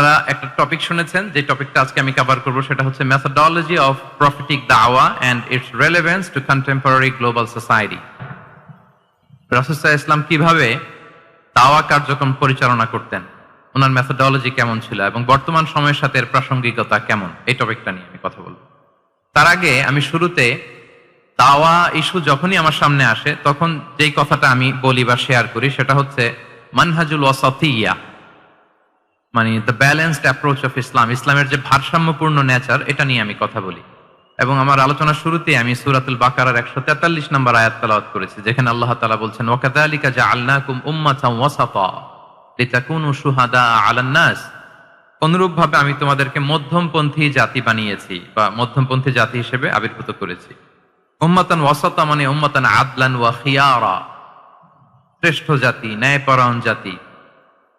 আপনারা একটা টপিক শুনেছেন, যে টপিকটা আজকে আমি কভার করব সেটা হচ্ছে মেথোডোলজি অফ প্রফেটিক দাওয়া and its relevance to contemporary global society. রাসূল সাল্লাল্লাহু আলাইহি ওয়াসাল্লাম কিভাবে দাওয়া কার্যক্রম পরিচালনা করতেন, ওনার মেথোডোলজি কেমন ছিল এবং বর্তমান সময়ের সাথে এর প্রাসঙ্গিকতা কেমন, এই টপিকটা নিয়ে আমি কথা বলবো। তার আগে আমি শুরুতে দাওয়া ইস্যু যখনই আমার সামনে আসে তখন যেই কথাটা আমি বলি বা শেয়ার করি সেটা হচ্ছে মানহাজুল ওয়াসাতিয়্যা, মানে the balanced approach of Islam, ইসলামের যে ভারসাম্যপূর্ণ নেচার, এটা নিয়ে আমি কথা বলি। এবং আমার আলোচনার শুরুতে আমি সূরাতুল বাকারার 143 নম্বর আয়াত তেলাওয়াত করেছি, যেখানে আল্লাহ তাআলা বলছেন ওয়াকাযালিকা জাআলনাকুম উম্মাতান ওয়াসাতা লিতাকুনু শুহাদা আলান নাস, অনুরূপভাবে আমি তোমাদেরকে মধ্যমপন্থী জাতি বানিয়েছি বা মধ্যমপন্থী জাতি হিসেবে আবির্ভূত করেছি। উম্মাতান ওয়াসাতা মানে উম্মাতান আদলান ওয়া খিয়ারা, শ্রেষ্ঠ জাতি, ন্যায়পরায়ণ জাতি,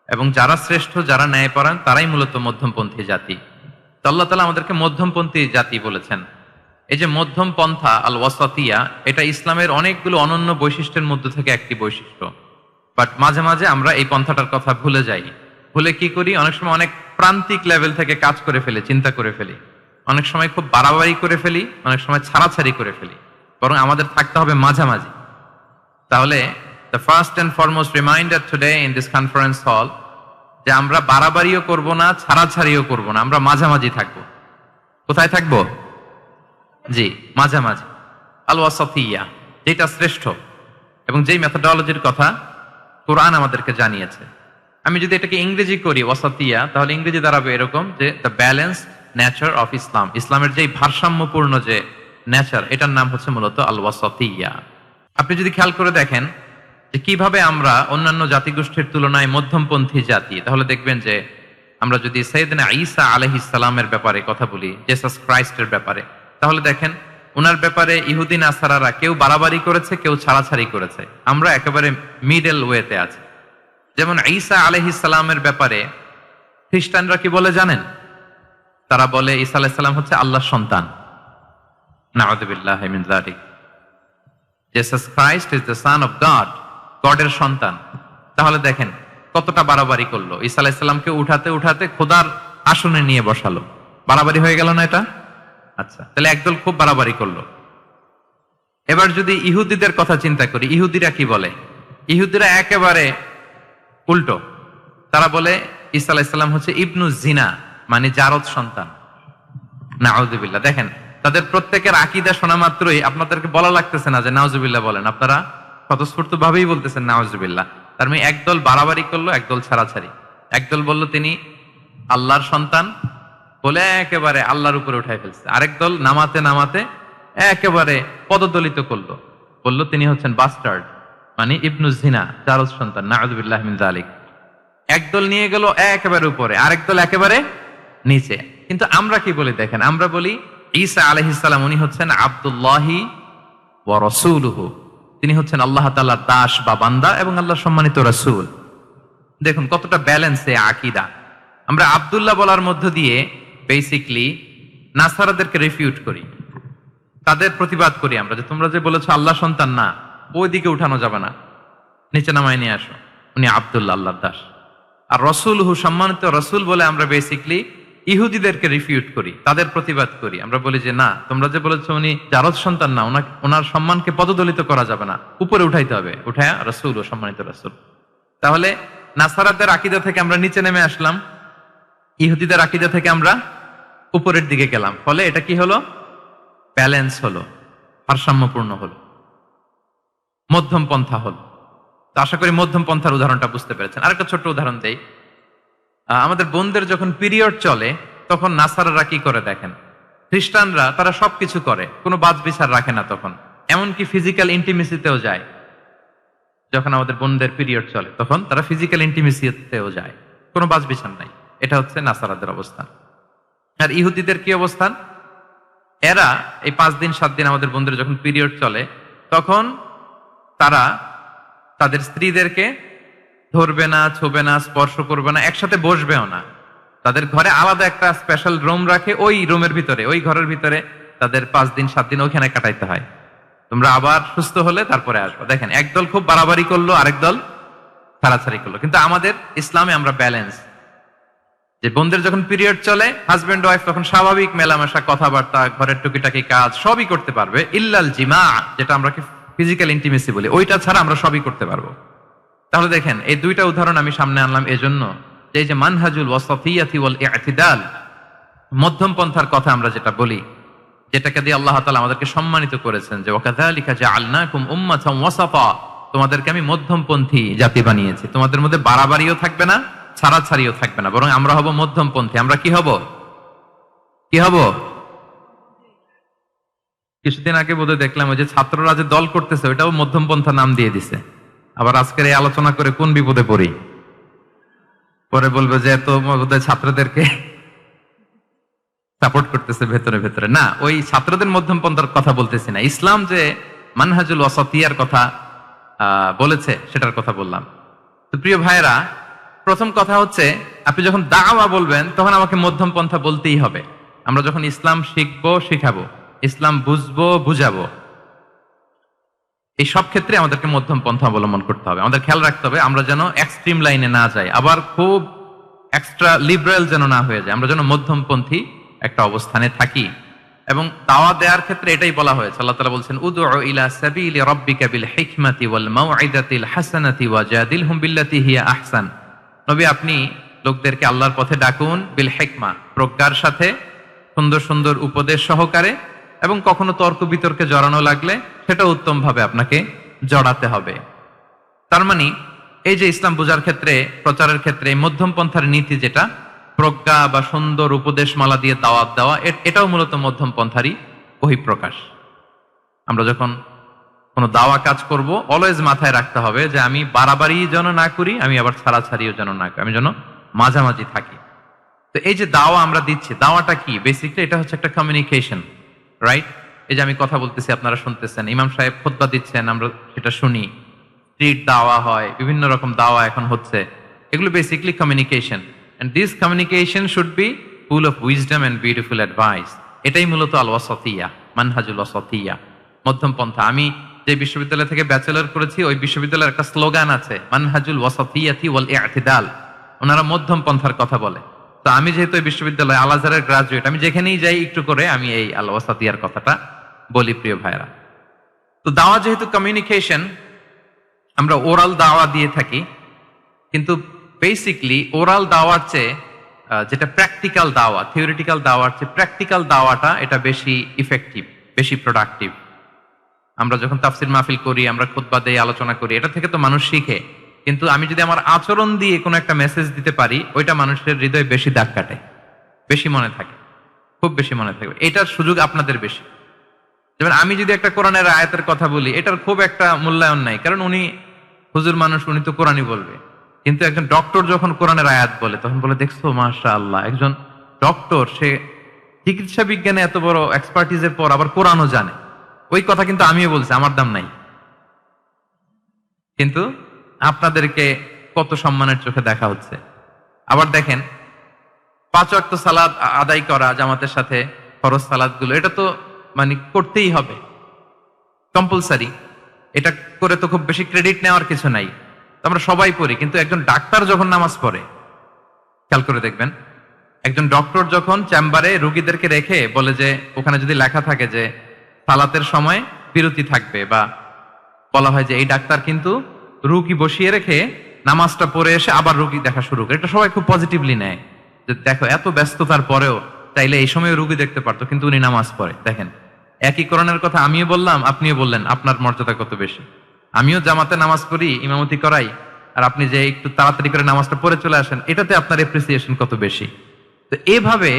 এবং যারা শ্রেষ্ঠ, যারা ন্যায়পরায়ণ, তারাই মূলত মধ্যমপন্থী জাতি। তো আল্লাহ তাআলা আমাদেরকে মধ্যমপন্থী জাতি বলেছেন। এই যে মধ্যম পন্থা আল ওয়াসাতিয়া, এটা ইসলামের অনেকগুলো অনন্য বৈশিষ্ট্যের মধ্যে থেকে একটি বৈশিষ্ট্য। বাট মাঝে মাঝে আমরা এই পন্থাটার কথা ভুলে যাই। ভুলে কি করি, অনেক সময় অনেক প্রান্তিক লেভেল থেকে কাজ করে ফেলি, চিন্তা করে ফেলি, অনেক সময় খুব বাড়াবাড়ি করে ফেলি, অনেক সময় ছাড়াছাড়ি করে ফেলি। বরং আমাদের থাকতে হবে মাঝামাঝি। তাহলে the first and foremost reminder today in this conference hall, যে আমরা বাড়াবাড়িও করব না, ছাড়াছাড়িও করব না, আমরা মাঝামাঝি থাকব। কোথায় থাকব? জি, মাঝামাঝি, আল ওয়াসাতিয়্যা, যেটা শ্রেষ্ঠ এবং যেই মেথোডোলজির কথা কোরআন আমাদেরকে জানিয়েছে। আমি যদি এটাকে ইংরেজি করি ওয়াসাতিয়্যা, তাহলে ইংরেজি দাঁড়াবে এরকম যে the balanced nature of Islam, ইসলামের যেই ভারসাম্যপূর্ণ যে নেচার, এটার নাম হচ্ছে মূলত আল ওয়াসাতিয়্যা। আপনি যদি খেয়াল করে দেখেন যে কিভাবে আমরা অন্যান্য জাতিগোষ্ঠীর তুলনায় মধ্যমপন্থী জাতি, তাহলে দেখবেন যে আমরা যদি সাইয়েদনা ঈসা আলাইহিস সালামের ব্যাপারে কথা বলি, জেসাস ক্রাইস্টের ব্যাপারে, তাহলে দেখেন ওনার ব্যাপারে ইহুদি নাসারারা কেউ বাড়াবাড়ি করেছে, কেউ ছাড়াছাড়ি করেছে, আমরা একেবারে মিডল ওয়েতে আছি। যেমন ঈসা আলাইহিস সালামের ব্যাপারে খ্রিস্টানরা কি বলে জানেন? তারা বলে ঈসা আলাইহিস সালাম হচ্ছে আল্লাহর সন্তান। নাউযুবিল্লাহি মিন যালিক। Jesus Christ is the son of God, গডের সন্তান। তাহলে দেখেন কতটা বাড়াবাড়ি করলো, ঈসা আলাইহিস সালামকে উঠাতে উঠাতে খোদার আসনে নিয়ে বসালো। বাড়াবাড়ি হয়ে গেল না এটা? আচ্ছা, তাহলে একদল খুব বাড়াবাড়ি করলো। এবার যদি ইহুদিদের কথা চিন্তা করি, ইহুদিরা কি বলে? ইহুদিরা একেবারে উল্টো। তারা বলে ঈসা আলাইহিস সালাম হচ্ছে ইবনু জিনা, মানে জারদ সন্তান। নাউযুবিল্লাহ। দেখেন তাদের প্রত্যেকের আকীদা শোনা মাত্রই আপনাদেরকে বলা লাগতেছে না যে নাউযুবিল্লাহ বলেন, আপনারা স্বতঃস্ফূর্ত ভাবেই বলতেছেন নাউযুবিল্লাহ। তার মানে একদল বাড়াবাড়ি করলো, একদল ছাড়াছাড়ি। একদল বলল তিনি আল্লাহর সন্তান বলে একেবারে আল্লাহর উপরে উঠাই ফেলছে, আরেক দল নামাতে নামাতে একেবারে পদদলিত করলো, বলল তিনি হচ্ছেন বাস্টার্ড, মানে ইবনু জিনা, জারদ সন্তান। নাউযুবিল্লাহ মিন যালিক। একদল নিয়ে গেল একেবারে উপরে, আরেক দল একেবারে নিচে। কিন্তু আমরা কি বলি দেখেন, আমরা বলি ঈসা আলাইহিস সালাম উনি হচ্ছেন আব্দুল্লাহি ওয়া রাসূলুহু, তিনি হচ্ছেন আল্লাহ তাআলার দাস বা বান্দা এবং আল্লাহর সম্মানিত রাসূল। দেখুন কতটা ব্যালেন্স এই আকীদা। আমরা আব্দুল্লাহ বলার মধ্য দিয়ে বেসিক্যালি নাসারাদেরকে রিফিউট করি, তাদের প্রতিবাদ করি আমরা যে তোমরা যে বলেছো আল্লাহ সন্তান না, ওইদিকে উঠানো যাবে না, নিচে নামায় নিয়ে আসো, উনি আব্দুল্লাহ, আল্লাহর দাস। আর রাসূলুহু, সম্মানিত রাসূল বলে আমরা বেসিক্যালি ইহুদিদেরকে রিফিউট করি, তাদের প্রতিবাদ করি। আমরা বলি যে না, তোমরা যে বলেছো উনি জারদ সন্তান না, ওনার সম্মানকে পদদলিত করা যাবে না, উপরে উঠাইতে হবে, উঠায়া রাসূল ও সম্মানিত রাসূল। তাহলে নাসারাদের আকীদা থেকে আমরা নিচে নেমে আসলাম, ইহুদিদের আকীদা থেকে আমরা উপরের দিকে গেলাম। ফলে এটা কি হলো? ব্যালেন্স হলো, ভারসাম্যপূর্ণ হলো, মধ্যম পন্থা হলো। তো আশা করি মধ্যম পন্থার উদাহরণটা বুঝতে পেরেছেন। আরেকটা ছোট্ট উদাহরণ দেই। আমাদের বোনদের যখন পিরিয়ড চলে তখন নাসারারা কি করে দেখেন, খ্রিস্টানরা তারা সবকিছু করে, কোনো বাজ বিচার রাখে না, তখন এমনকি ফিজিক্যাল ইন্টিমেসিতেও যায়। যখন আমাদের বোনদের পিরিয়ড চলে তখন তারা ফিজিক্যাল ইন্টিমেসিতেও যায়, কোনো বাজ বিচার নাই। এটা হচ্ছে নাসারাদের অবস্থান। আর ইহুদিদের কি অবস্থান? এরা এই 5 দিন 7 দিন আমাদের বোনদের যখন পিরিয়ড চলে তখন তারা তাদের স্ত্রীদেরকে ধরবে না, ছোবে না, স্পর্শ করবে না, একসাথে বসবেও না। তাদের ঘরে আলাদা একটা স্পেশাল রুম রাখে, ওই রুমের ভিতরে, ওই ঘরের ভিতরে তাদের 5 দিন 7 দিন ওইখানে কাটাইতে হয়। তোমরা আবার সুস্থ হলে তারপরে আসবো। দেখেন একদল খুব বাড়াবাড়ি করলো, আরেক দল ছাড়াছাড়ি করলো। কিন্তু আমাদের ইসলামে আমরা ব্যালেন্স, যে বোনদের যখন পিরিয়ড চলে, হাজবেন্ড ওয়াইফ তখন স্বাভাবিক মেলামেশা, কথাবার্তা, ঘরের টুকিটাকি কাজ সবই করতে পারবে, ইল্লাল জিমা, যেটা আমরা ফিজিক্যাল ইন্টিমেসি বলি, ওইটা ছাড়া আমরা সবই করতে পারবো। তাহলে দেখেন, এই দুইটা উদাহরণ আমি সামনে আনলাম এজন্য যে এই যে মানহাজুল ওয়াসাতিয়াতি ওয়াল ইতিদাল, মধ্যম পন্থার কথা আমরা যেটা বলি, যেটাকে দিয়ে আল্লাহ তাআলা আমাদেরকে সম্মানিত করেছেন, যে ওয়াকাযালিকা জাআলনাকুম উম্মাতান ওয়াসাতা, তোমাদেরকে আমি মধ্যমপন্থী জাতি বানিয়েছি, তোমাদের মধ্যে বাড়াবাড়িও থাকবে না, ছাড়াছাড়িও থাকবে না, বরং আমরা হব মধ্যমপন্থী। আমরা কি হব? কি হব? কিছুদিন আগে বোধহয় দেখলাম ওই যে ছাত্ররা যে দল করতেছে ওইটাও মধ্যমপন্থা নাম দিয়ে দিছে। আবার আজকের এই আলোচনা করে কোন বিপদে পড়ি, পরে বলবে যে তো বোধহয় ছাত্রদেরকে সাপোর্ট করতেছে ভেতরে ভেতরে। না, ওই ছাত্রদের মধ্যমপন্থার কথা বলতেছি না, ইসলাম যে মানহাজুল ওয়াসাতিয়ার কথা বলেছে সেটার কথা বললাম। তো প্রিয় ভাইরা, প্রথম কথা হচ্ছে, আপনি যখন দাওয়া বলবেন তখন আমাকে মধ্যম পন্থা বলতেই হবে। আমরা যখন ইসলাম শিখবো, শিখাবো, ইসলাম বুঝবো, বুঝাবো, এই সব ক্ষেত্রে আমাদেরকে মধ্যম পন্থা অবলম্বন করতে হবে। আমাদের খেয়াল রাখতে হবে আমরা যেন এক্সট্রিম লাইনে না যাই, আবার খুব এক্সট্রা লিবারেল যেন না হয়ে যায়, আমরা যেন মধ্যমপন্থী একটা অবস্থানে থাকি। এবং দাওয়া দেওয়ার ক্ষেত্রে এটাই বলা হয়েছে, আল্লাহ তাআলা বলছেন উদউ ইলা সাবিলি রাব্বিকা বিল হিকমাতি ওয়াল মাউইদাতিল হাসানাতি ওয়াজাদিলহুম বিল্লাতি হিয়া আহসান। নবী, আপনি লোকদেরকে আল্লাহর পথে ডাকুন, বিল হিকমা, প্রজ্ঞার সাথে, সুন্দর সুন্দর উপদেশ সহকারে, এবং কখনো তর্ক বিতর্কে জড়ানো লাগলে সেটা উত্তম ভাবে আপনাকে জড়াতে হবে। তার মানে এই যে ইসলাম বোঝার ক্ষেত্রে, প্রচারের ক্ষেত্রে মধ্যম পন্থার নীতি, যেটা প্রজ্ঞা বা সুন্দর উপদেশমালা দিয়ে দাওয়াত দেওয়া, এটাও মূলত মধ্যম পন্থারই বহিঃপ্রকাশ। আমরা যখন কোনো দাওয়া কাজ করব, অলওয়েজ মাথায় রাখতে হবে যে আমি বাড়াবাড়ি যেন না করি, আমি আবার ছাড়াছাড়িও যেন না করি, আমি যেন মাঝামাঝি থাকি। তো এই যে দাওয়া আমরা দিচ্ছি, দাওয়াটা কি? বেসিকলি এটা হচ্ছে একটা কমিউনিকেশন, রাইট? এই যে আমি কথা বলতেছি, আপনারা শুনতেছেন, ইমাম সাহেব খুতবা দিচ্ছেন, আমরা সেটা শুনি, স্ট্রিট দাওয়া হয়, বিভিন্ন রকম দাওয়া এখন হচ্ছে, এগুলো basically communication. And this communication should be full of wisdom and beautiful advice. এটাই মূলত আল ওয়াসাতিয়া, মানহাজুল ওয়াসাতিয়া, মধ্যম পন্থা। আমি যে বিশ্ববিদ্যালয় থেকে ব্যাচেলর করেছি, ওই বিশ্ববিদ্যালয়ের একটা স্লোগান আছে, মানহাজুল ওয়াসাতিয়াতি ওয়াল ইতিদাল। ওনারা মধ্যম পন্থার কথা বলে। তো আমি যেহেতু এই বিশ্ববিদ্যালয় আল আজহারের গ্রাজুয়েট, আমি যেখানেই যাই একটু করে আমি এই আল ওয়াসাতিয়ার কথাটা বলি, প্রিয় ভাইরা। তো দাওয়া যেহেতু কমিউনিকেশন, আমরা ওরাল দাওয়া দিয়ে থাকি, কিন্তু বেসিকলি ওরাল দাওয়ার চেয়ে যেটা প্র্যাকটিক্যাল দাওয়া, থিওরিটিক্যাল দাওয়ার চেয়ে প্র্যাকটিক্যাল দাওয়াটা এটা বেশি ইফেক্টিভ, বেশি প্রোডাক্টিভ। আমরা যখন তাফসির মাহফিল করি, আমরা খুতবা দেই, আলোচনা করি, এটা থেকে তো মানুষ শিখে। কিন্তু আমি যদি আমার আচরণ দিয়ে কোনো একটা মেসেজ দিতে পারি, ওইটা মানুষের হৃদয়ে বেশি দাগ কাটে, বেশি মনে থাকে, খুব বেশি মনে থাকবে। এটার সুযোগ আপনাদের বেশি। যেমন আমি যদি একটা কোরআনের আয়াতের কথা বলি, এটার খুব একটা মূল্যায়ন নাই, কারণ উনি হুজুর মানুষ, উনি তো কোরআনই বলবে। কিন্তু একজন ডক্টর যখন কোরআনের আয়াত বলে, তখন বলে, দেখছো মাশাআল্লাহ, একজন ডক্টর, সে চিকিৎসা বিজ্ঞানে এত বড় এক্সপার্টিজের পর আবার কোরআনও জানে। ওই কথা কিন্তু আমিও বলছি, আমার দাম নাই। কিন্তু আপনাদেরকে কত সম্মানের চোখে দেখা হচ্ছে। আবার দেখেন, 5 ওয়াক্ত সালাত আদায় করা জামাতের সাথে, ফরজ সালাত গুলো, এটা তো মানে করতেই হবে, কম্পালসারি। এটা করে তো খুব বেশি ক্রেডিট নেওয়ার কিছু নাই, আমরা সবাই পড়ি। কিন্তু একজন ডাক্তার যখন নামাজ পড়ে, খেয়াল করে দেখবেন, একজন ডক্টর যখন চেম্বারে রোগীদেরকে রেখে বলে যে, ওখানে যদি লেখা থাকে যে সালাতের সময় বিরতি থাকবে, বা বলা হয় যে এই ডাক্তার কিন্তু রোগী বসিয়ে রেখে নামাজটা পড়ে এসে আবার রোগী দেখা শুরু করে, এটা সবাই খুব পজিটিভলি নেয়, যে দেখো এত ব্যস্ততার পরেও চাইলে এই সময় রোগী দেখতে পারতো, কিন্তু উনি নামাজ পড়ে। দেখেন, একই কোরআনের কথা আমিও বললাম, আপনিও বললেন, আপনার মর্যাদা কত বেশি। আমিও জামাতে নামাজ পড়ি, ইমামতি করাই, আর আপনি যে একটু তাড়াতাড়ি করে নামাজটা পড়ে চলে আসেন, এটাতে আপনার এপ্রিসিয়েশন কত বেশি। তো এভাবে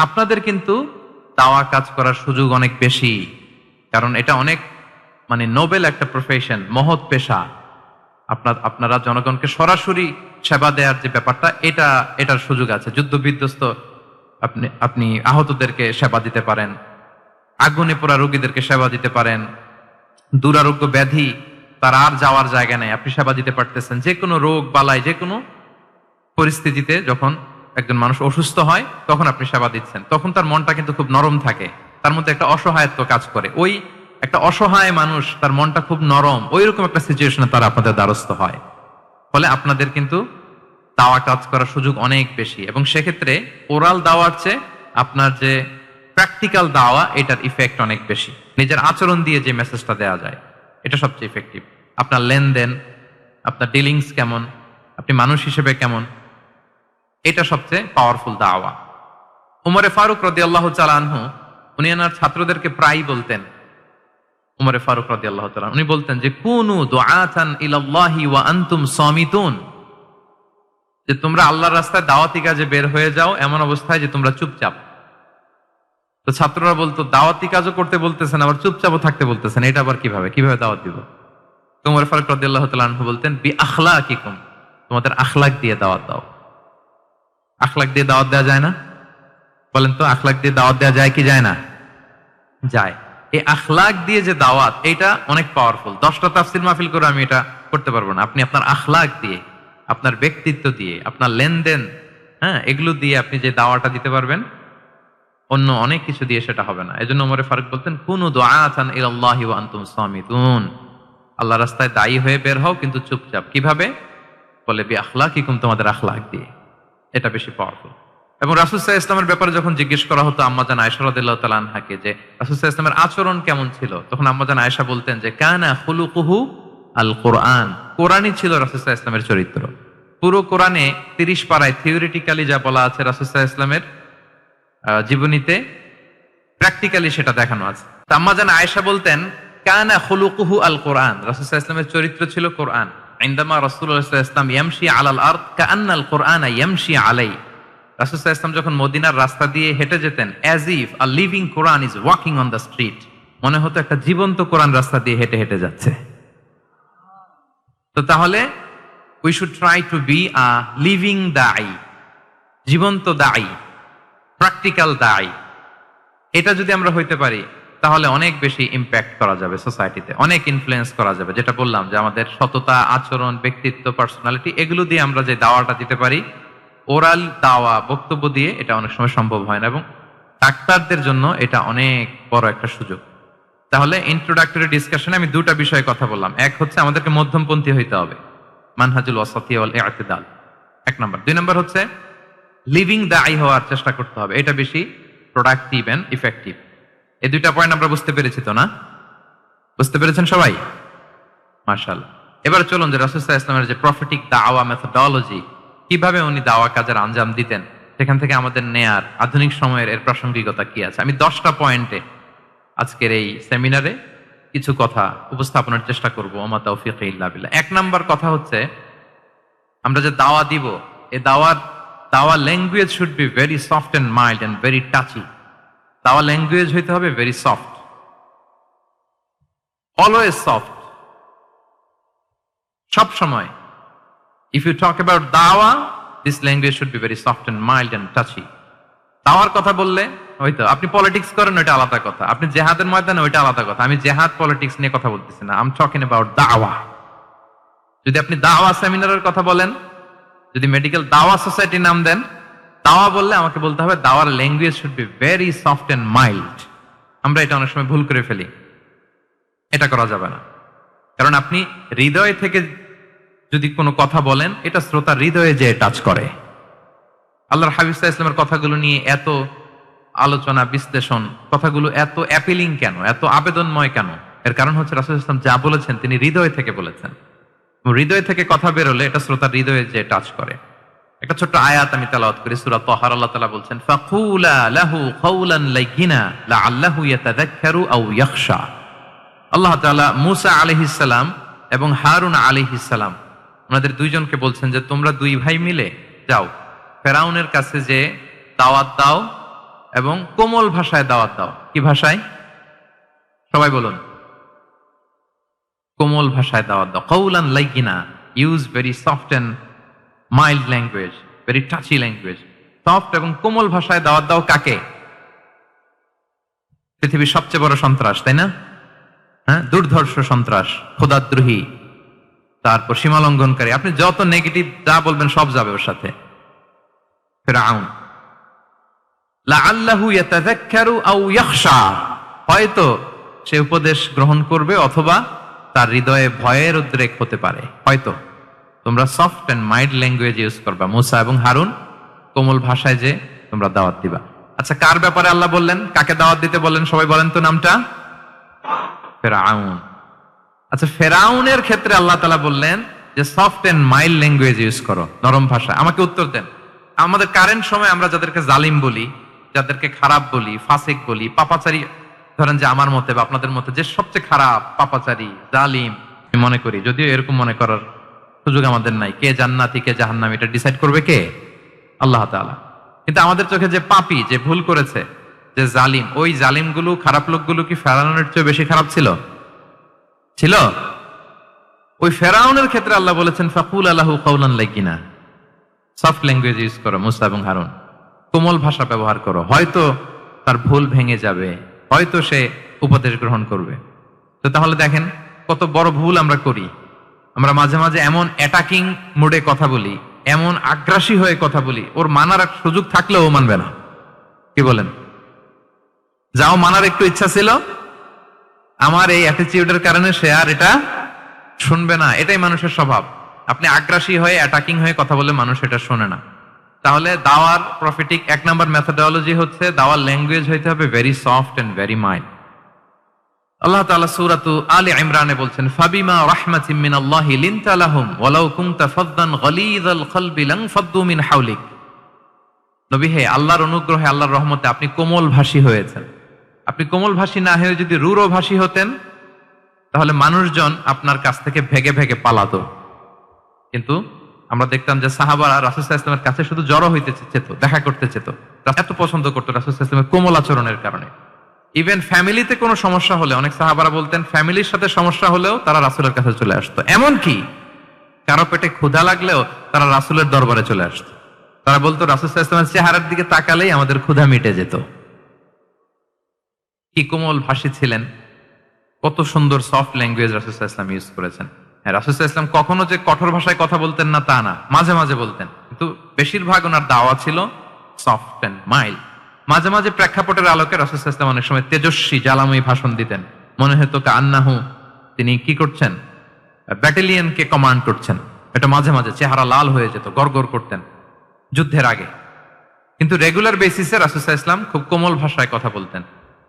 আপনাদের কিন্তু দাওয়া কাজ করার সুযোগ অনেক বেশি, কারণ এটা অনেক মানে নোবেল একটা প্রফেশন, মহৎ পেশা। আপনারা জনগণকে সরাসরি সেবা দেওয়ার যে ব্যাপারটা, এটার সুযোগ আছে। যুদ্ধ বিধ্বস্ত আপনি আহতদেরকে সেবা দিতে পারেন, আগুনে পোড়া রোগীদেরকে সেবা দিতে পারেন, দুরারোগ্য ব্যাধি, তার আর যাওয়ার জায়গা নেই, আপনি সেবা দিতে পারতেছেন। যে কোনো রোগ বালাই, যে কোনো পরিস্থিতিতে যখন একজন মানুষ অসুস্থ হয়, তখন আপনি সেবা দিচ্ছেন, তখন তার মনটা কিন্তু খুব নরম থাকে, তার মধ্যে একটা অসহায়ত্ব কাজ করে। ওই একটা অসহায় মানুষ, তার মনটা খুব নরম, ওই রকম একটা সিচুয়েশনে তারা আপনাদের দ্বারস্থ হয়। ফলে আপনাদের কিন্তু দাওয়া কাজ করার সুযোগ অনেক বেশি, এবং সেক্ষেত্রে ওরাল দাওয়ার চেয়ে আপনার যে প্র্যাকটিক্যাল দাওয়া এটার ইফেক্ট অনেক বেশি। নিজের আচরণ দিয়ে যে মেসেজটা দেওয়া যায় এটা সবচেয়ে ইফেক্টিভ। আপনার লেনদেন, আপনার ডিলিংস কেমন, আপনি মানুষ হিসেবে কেমন, এটা সবচেয়ে পাওয়ারফুল দাওয়া। উমরে ফারুক রাদিয়াল্লাহু তাআলা আনহু উনি ওনার ছাত্রদেরকে প্রায় বলতেন, উমরে ফারুক রাদিয়াল্লাহু তাআলা উনি বলতেন যে কুনু দুআতান ইলাল্লাহি ওয়া আনতুম সামিতুন, যে তোমরা আল্লাহর রাস্তায় দাওয়াতি কাজে বের হয়ে যাও এমন অবস্থায় যে তোমরা চুপচাপ। তো ছাত্ররা বলতো দাওয়াতি কাজও করতে বলতেছেন আবার চুপচাপও থাকতে বলতেছেন, এটা আবার কিভাবে দাওয়াত দিব? তো উমর ফারুক রাদিয়াল্লাহু তাআলা আনহু বলতেন বি আখলাকিকুম, তোমাদের আখলাক দিয়ে দাওয়াত দাও। আখলাক দিয়ে দাওয়াত দেওয়া যায় না? বলেন তো, আখলাক দিয়ে দাওয়াত দেওয়া যায় কি যায় না? যায়। এই আখলাক দিয়ে যে দাওয়াত এটা অনেক পাওয়ারফুল। 10টা তাফসীর মাহফিল করে আমি এটা করতে পারবো না। আপনি আপনার আখলাক দিয়ে, আপনার ব্যক্তিত্ব দিয়ে, আপনার লেনদেন, হ্যাঁ, এগুলো দিয়ে আপনি যে দাওয়াটা দিতে পারবেন, অন্য অনেক কিছু দিয়ে সেটা হবে না। এজন্য ওমর ফারুক বলতেন কুনু দুআতান ইলাল্লাহি ওয়া আনতুম সামিতুন, আল্লাহর রাস্তায় দায়ী হয়ে বের হও কিন্তু চুপচাপ। কিভাবে? বলে বি আখলাকিকুম, তোমাদের আখলাক দিয়ে। এটা বেশি পাওয়ারফুল। এবং রাসূল সাল্লাল্লাহু আলাইহি ওয়াসাল্লামের ব্যাপারে যখন জিজ্ঞেস করা হতো আম্মাজান আয়েশা রাদিয়াল্লাহু তাআলা আনহাকে যে রাসূল সাল্লাল্লাহু আলাইহি ওয়াসাল্লামের আচরণ কেমন ছিল, তখন আম্মাজান আয়েশা বলতেন যে কানা খুলুকুহু আল কোরআন, কোরআনই ছিল রাসূল সাল্লাল্লাহু আলাইহি ওয়াসাল্লামের চরিত্র। পুরো কোরআনে 30 পারায় থিওরিটিক্যালি যা বলা আছে রাসূল সাল্লাল্লাহু আলাইহি ওয়াসাল্লামের জীবনীতে প্র্যাকটিক্যালি সেটা দেখানো আছে। আম্মাজান আয়েশা বলতেন কানা খুলুকুহু আল কোরআন, রাসূল সাল্লাল্লাহু আলাইহি ওয়াসাল্লামের চরিত্র ছিল কোরআন। ইনদামা রাসূলুল্লাহ সাল্লাল্লাহু আলাইহি ওয়াসাল্লাম ইয়ামশি আলাল আরদ কাআন্নাল কোরআনা ইয়ামশি আলাইহি, রাসূল সাল্লাল্লাহু আলাইহি ওয়াসাল্লাম যখন মদিনার রাস্তা দিয়ে হেঁটে যেতেন, as if a living Quran is walking on the street, মনে হতো একটা জীবন্ত কোরআন রাস্তা দিয়ে হেঁটে হেঁটে যাচ্ছে। তো তাহলে we should try to be a living দাঈ, জীবন্ত দাঈ, প্র্যাকটিক্যাল দাঈ। এটা যদি আমরা হইতে পারি তাহলে অনেক বেশি ইম্প্যাক্ট করা যাবে সোসাইটিতে, অনেক ইনফ্লুয়েন্স করা যাবে। যেটা বললাম যে আমাদের সততা, আচরণ, ব্যক্তিত্ব, পার্সোনালিটি, এগুলো দিয়ে আমরা যে দাওয়াটা দিতে পারি, ওরাল দাওয়া, বক্তব্য দিয়ে এটা অনেক সময় সম্ভব হয় না, এবং ডাক্তারদের জন্য এটা অনেক বড় একটা সুযোগ। তাহলে ইন্ট্রোডাক্টরি ডিসকাশনে আমি দুটা বিষয়ে কথা বললাম। এক হচ্ছে আমাদেরকে মধ্যমপন্থী হইতে হবে, মানহাজুল ওয়াসাতিয়া ওয়াল ইআতিদাল, 1 নম্বর। 2 নম্বর হচ্ছে লিভিং দাঈ হওয়ার চেষ্টা করতে হবে, এটা বেশি প্রোডাক্টিভ এন্ড ইফেক্টিভ। এই দুইটা পয়েন্ট আমরা বুঝতে পেরেছি তো না? বুঝতে পেরেছেন সবাই? মাশাআল্লাহ। এবার চলুন যে রাসূল সাল্লাল্লাহু আলাইহি ওয়াসাল্লামের যে প্রফেটিক দাওয়া মেথোডোলজি, কিভাবে উনি দাওয়া কাজের আঞ্জাম দিতেন, সেখান থেকে আমাদের নেয়ার আধুনিক সময়ের এর প্রাসঙ্গিকতা কি আছে, আমি 10টা পয়েন্টে আজকের এই সেমিনারে কিছু কথা উপস্থাপনের চেষ্টা করব। ওমা তাওফীক ইল্লা বিল্লাহ। 1 নাম্বার কথা হচ্ছে, আমরা যে দাওয়া দিব, এই দাওয়া language should be very soft and mild and very touchy. দাওয়া ল্যাঙ্গুয়েজ হইতে হবে ভেরি সফট, অলওয়েজ সফট, সব সময়। If you talk about dawa, this language should be very soft and mild and touchy. দাওয়ার কথা বললে হয়তো আপনি পলিটিক্স করেন, ওইটা আলাদা কথা। আপনি জেহাদের ময়দানে, ওইটা আলাদা কথা। আমি জেহাদ পলিটিক্স নিয়ে কথা বলতেছি না, আই এম টকিং অ্যাবাউট দাওয়া। যদি আপনি দাওয়া সেমিনারের কথা বলেন, যদি মেডিকেল দাওয়া সোসাইটির নাম দেন, দাওয়া বললে আমাকে বলতে হবে দাওয়ার language should be very soft and mild. আমরা এটা অনেক সময় ভুল করে ফেলি, এটা করা যাবে না। কারণ আপনি হৃদয় থেকে যদি কোনো কথা বলেন, এটা শ্রোতার হৃদয়ে যে টাচ করে। আল্লাহর হাবিব সাল্লাল্লাহু আলাইহি ওয়াসাল্লামের কথাগুলো নিয়ে এত আলোচনা, বিশ্লেষণ, কথাগুলো এত অ্যাপিলিং কেন, এত আবেদনময় কেন? এর কারণ হচ্ছে রাসূল সাল্লাল্লাহু আলাইহি ওয়াসাল্লাম যা বলেছেন তিনি হৃদয় থেকে বলেছেন। হৃদয় থেকে কথা বেরোলে এটা শ্রোতার হৃদয়ে যে টাচ করে। একটা ছোট্ট আয়াত আমি তেলাওয়াত করি, সূরা তাহার। আল্লাহ তাআলা বলছেন ফাকুলা লাহু কাওলান লাইয়িনা লাআল্লাহু ইয়াতাযাক্কারু আও ইয়াখশা। আল্লাহ তাআলা মূসা আলাইহিস সালাম এবং হারুন আলাইহিস সালাম, ওনাদের দুইজনকে বলছেন যে তোমরা 2 ভাই মিলে যাও, ফেরাউনের কাছে যে দাওয়াত দাও এবং কোমল ভাষায় দাওয়াত দাও। কি ভাষায়? সবাই বলুন। কোমল ভাষায় দাওয়াত দাও। কাওলান লাইয়িনা, use very soft and mild language, very touchy language. Soft এবং কোমল ভাষায় দাওয়াত দাও কাকে? পৃথিবীর সবচেয়ে বড় সন্ত্রাস, তাই না? হ্যাঁ, দুর্ধর্ষ সন্ত্রাস, খোদাদ্রোহী, তারপর সীমা লঙ্ঘনকারী। আপনি যত নেগেটিভ যা বলবেন সব যাবে ওর সাথে। ফিরআউন, লাআল্লাহু ইয়াতাযাক্কারু আও ইয়াখশা, হয়তো সে উপদেশ গ্রহণ করবে অথবা তার হৃদয়ে ভয়ের উদ্রেক হতে পারে, হয়তো। তোমরা soft and mild language use করবা, মুসা এবং হারুন কোমল ভাষায় যে তোমরা দাওয়াত দিবা। আচ্ছা, কার ব্যাপারে আল্লাহ বললেন, কাকে দাওয়াত দিতে বললেন? সবাই বলেন তো নামটা। ফেরাউন। আচ্ছা, ফেরাউনের ক্ষেত্রে আল্লাহ তাআলা বললেন যে soft and mild language use করো, নরম ভাষা। আমাকে উত্তর দেন, আমাদের কারেন্ট সময় আমরা যাদেরকে জালিম বলি, যাদেরকে খারাপ বলি, ফাসিক বলি, পাপাচারী, ধরেন যে আমার মতে বা আপনাদের মতে যে সবচেয়ে খারাপ, পাপাচারী, জালিম আমি মনে করি, যদিও এরকম মনে করার সুযোগ আমাদের নাই। কে জান্নাতি কে জাহান্নামী এটা ডিসাইড করবে কে? আল্লাহ তাআলা। কিন্তু আমাদের চোখে যে পাপী, যে ভুল করেছে, যে জালিম, ওই জালিমগুলো, খারাপ লোকগুলো কি ফেরাউনের চেয়ে বেশি খারাপ ছিল? ছিল? ওই ফেরাউনের ক্ষেত্রে আল্লাহ বলেছেন ফাকুল আলাহু কাওলান লাইয়িনা, সফট ল্যাঙ্গুয়েজ ইউজ করো মুসা এবং হারুন, কোমল ভাষা ব্যবহার করো। হয়তো তার ভুল ভেঙে যাবে, হয়তো সে উপদেশ গ্রহণ করবে। তো তাহলে দেখেন কত বড় ভুল আমরা করি। আমরা মাঝে মাঝে এমন অ্যাটাকিং মোডে কথা বলি, এমন আগ্রাসী হয়ে কথা বলি, ওর মানার এক সুযোগ থাকলেও ও মানবে না। কি বলেন? যাও মানার একটু ইচ্ছা ছিল, আমার এই অ্যাটিটিউডের কারণে সে আর এটা শুনবে না। এটাই মানুষের স্বভাব। আপনি আগ্রাসী হয়ে অ্যাটাকিং হয়ে কথা বলে মানুষ এটা শোনে না। তাহলে দাওয়ার প্রফিটিক 1 নাম্বার মেথোডোলজি হচ্ছে দাওয়ার ল্যাঙ্গুয়েজ হইতে হবে very soft and very mild. আল্লাহ তাআলা সূরাতু আলে ইমরানে বলছেন ফাবিমা রাহমাতিম মিনাল্লাহি লিনতা লাহুম ওয়ালাউ কুনতা ফাদদান গালিযাল কলবি লানফাদ্দু মিন হাওলিক। নবী হে, আল্লাহর অনুগ্রহে, আল্লাহর রহমতে আপনি কোমল ভাষী হয়েছেন। আপনি কোমল ভাষী না হয়ে যদি রূঢ় ভাষী হতেন তাহলে মানুষজন আপনার কাছ থেকে ভেগে ভেগে পালাতো। কিন্তু আমরা দেখতাম যে সাহাবারা রাসূল সাল্লাল্লাহু আলাইহি ওয়াসাল্লামের কাছে শুধু জড়ো হইতে চেত, দেখা করতে চেত। এত পছন্দ করতো রাসূল সাল্লাল্লাহু আলাইহি ওয়াসাল্লামের কোমল আচরণের কারণে। ইভেন ফ্যামিলিতে কোনো সমস্যা হলে, অনেক সাহাবারা বলতেন ফ্যামিলির সাথে সমস্যা হলেও তারা রাসূলের কাছে চলে আসতো। এমনকি কারো পেটে ক্ষুধা লাগলেও তারা রাসূলের দরবারে চলে আসতো। তারা বলতো রাসূল সাল্লাল্লাহু আলাইহি ওয়াসাল্লামের চেহারার দিকে তাকালেই আমাদের ক্ষুধা মিটে যেত। কি কোমল ভাষী ছিলেন, কত সুন্দর সফট ল্যাঙ্গুয়েজ রাসূল সাল্লাল্লাহু আলাইহি ওয়াসাল্লাম ইউজ করেছেন। হ্যাঁ, রাসূল সাল্লাল্লাহু আলাইহি ওয়াসাল্লাম কখনো যে কঠোর ভাষায় কথা বলতেন না তা না, মাঝে মাঝে বলতেন, কিন্তু বেশিরভাগ ওনার দাওয়া ছিল সফট এন্ড মাইল্ড। মাঝে মাঝে প্রেক্ষাপটের আলোকে রাসূল সাল্লাল্লাহু আলাইহি ওয়াসাল্লাম অনেক সময় তেজস্বী জ্বালাময়ী ভাষণ দিতেন। মনে হতো কান্নাহু তিনি কি করছেন, ব্যাটালিয়নকে কমান্ড করছেন। এটা মাঝে মাঝে চেহারা লাল হয়ে যেত, গড়গড় করতেন যুদ্ধের আগে। কিন্তু রেগুলার বেসিসে রাসূল সাল্লাল্লাহু আলাইহি ওয়াসাল্লাম খুব কোমল ভাষায় কথা বলতেন।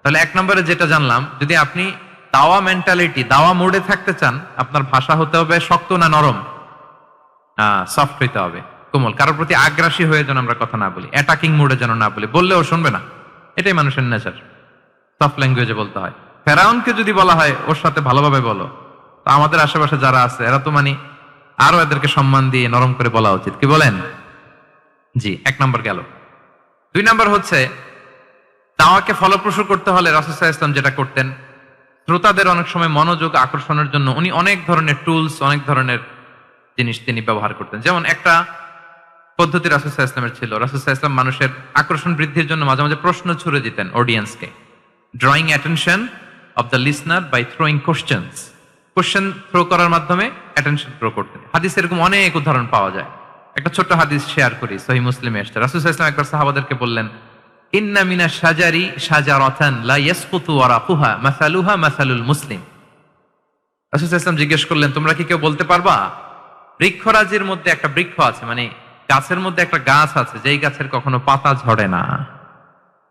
তাহলে 1 নম্বরে যেটা জানলাম, যদি আপনি দাওয়া মেন্টালিটি, দাওয়া মোডে থাকতে চান, আপনার ভাষা হতে হবে শক্ত না নরম? সফট হইতে হবে, কোমল। কারোর প্রতি আগ্রাসী হয়ে যেন আমরা কথা না বলি, অ্যাটাকিং মোডে যেন না বলি, বললেও শুনবে না। এটাই মানুষের নেচার, সফট ল্যাঙ্গুয়েজে বলতে হয়। ফেরাউনকে যদি বলা হয় ওর সাথে ভালোভাবে বলো, তো আমাদের আশেপাশে যারা আছে এরা তো আরো এদেরকে সম্মান দিয়ে নরম করে বলা উচিত। কি বলেন? জি, 1 নম্বর গেল। 2 নম্বর হচ্ছে দাওয়াকে ফলপ্রসূ করতে হলে রাসূল সাল্লাল্লাহু আলাইহি ওয়াসাল্লাম যেটা করতেন, শ্রোতাদের অনেক সময় মনোযোগ আকর্ষণের জন্য উনি অনেক ধরনের টুলস, অনেক ধরনের জিনিস তিনি ব্যবহার করতেন। যেমন একটা পদ্ধতি রাসূল সাল্লাল্লাহু আলাইহি ওয়াসাল্লামের ছিল, রাসূল সাল্লাল্লাহু আলাইহি ওয়াসাল্লাম মানুষের আকর্ষণ বৃদ্ধির জন্য মাঝে মাঝে প্রশ্ন ছুড়ে দিতেন অডিয়েন্সকে। Drawing attention of the listener by throwing questions. Question throw করার মাধ্যমে অ্যাটেনশন থ্রো করতেন। হাদিসে এরকম অনেক উদাহরণ পাওয়া যায়। একটা ছোট্ট হাদিস শেয়ার করি, সহিহ মুসলিমে এসেছে। রাসূল সাল্লাল্লাহু আলাইহি ওয়াসাল্লাম একবার সাহাবাদেরকে বললেন, ইন্না মিনাশ শাজারি শাজারাতান লা ইয়াসকুতু ওয়ারাকুহা মাসালুহা মাসালুল মুসলিম। রাসূল সাল্লাল্লাহু আলাইহি ওয়াসাল্লাম জিজ্ঞেস করলেন, তোমরা কি কেউ বলতে পারবা বৃক্ষরাজির মধ্যে একটা বৃক্ষ আছে, গাছের মধ্যে একটা গাছ আছে যেই গাছের কখনো পাতা ঝরে না,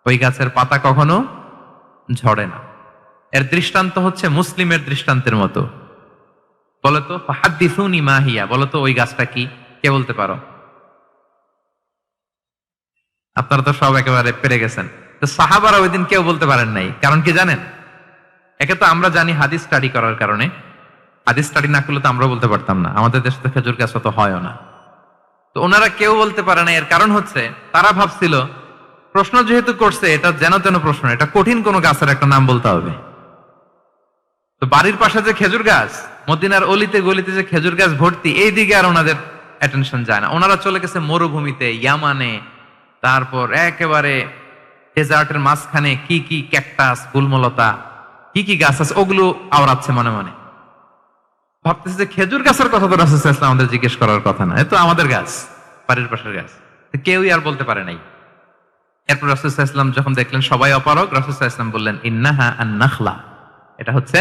ওই গাছের পাতা কখনো ঝরে না। এর দৃষ্টান্ত হচ্ছে মুসলিমের দৃষ্টান্তের মতো। বলতো ফাহাদ্দিসুনি মা হিয়া, বলতো ওই গাছটা কি? কে বলতে পারো? আপনারা তো সব একেবারে পেরে গেছেন। তো সাহাবারা ওই দিন কেউ বলতে পারেন নাই। কারণ কি জানেন? একে তো আমরা জানি হাদিস স্টাডি করার কারণে। হাদিস স্টাডি না করলে তো আমরা বলতে পারতাম না, আমাদের দেশে তো খেজুর গাছ তো হয়ও না। তো ওনারা কেউ বলতে পারে না। এর কারণ হচ্ছে তারা ভাবছিল প্রশ্ন যেহেতু করছে এটা যেন তেন প্রশ্ন, এটা কঠিন কোন গাছের একটা নাম বলতে হবে। তো বাড়ির পাশে যে খেজুর গাছ, মদিনার অলিতে গলিতে যে খেজুর গাছ ভর্তি, এই দিকে আর ওনাদের অ্যাটেনশন যায় না। ওনারা চলে গেছে মরুভূমিতে, ইয়ামানে, তারপর একেবারে ডেজার্টের মাঝখানে কি কি ক্যাকটাস, গুলমলতা, কি কি গাছ আছে ওগুলো আওড়াচ্ছে মনে মনে। ভাবতেছে যে খেজুর গাছের কথা তো রাসূল সাল্লাল্লাহু আলাইহি ওয়াসাল্লাম আমাদের জিজ্ঞেস করার কথা না, এ তো আমাদের গাছ, বাড়ির পাশের গাছ। কেউই আর বলতে পারে নাই। এরপর রাসূল সাল্লাল্লাহু আলাইহি ওয়াসাল্লাম যখন দেখলেন সবাই অপারগ, রাসূল সাল্লাল্লাহু আলাইহি ওয়াসাল্লাম বললেন, ইন্নাহা আন-নাখলা, এটা হচ্ছে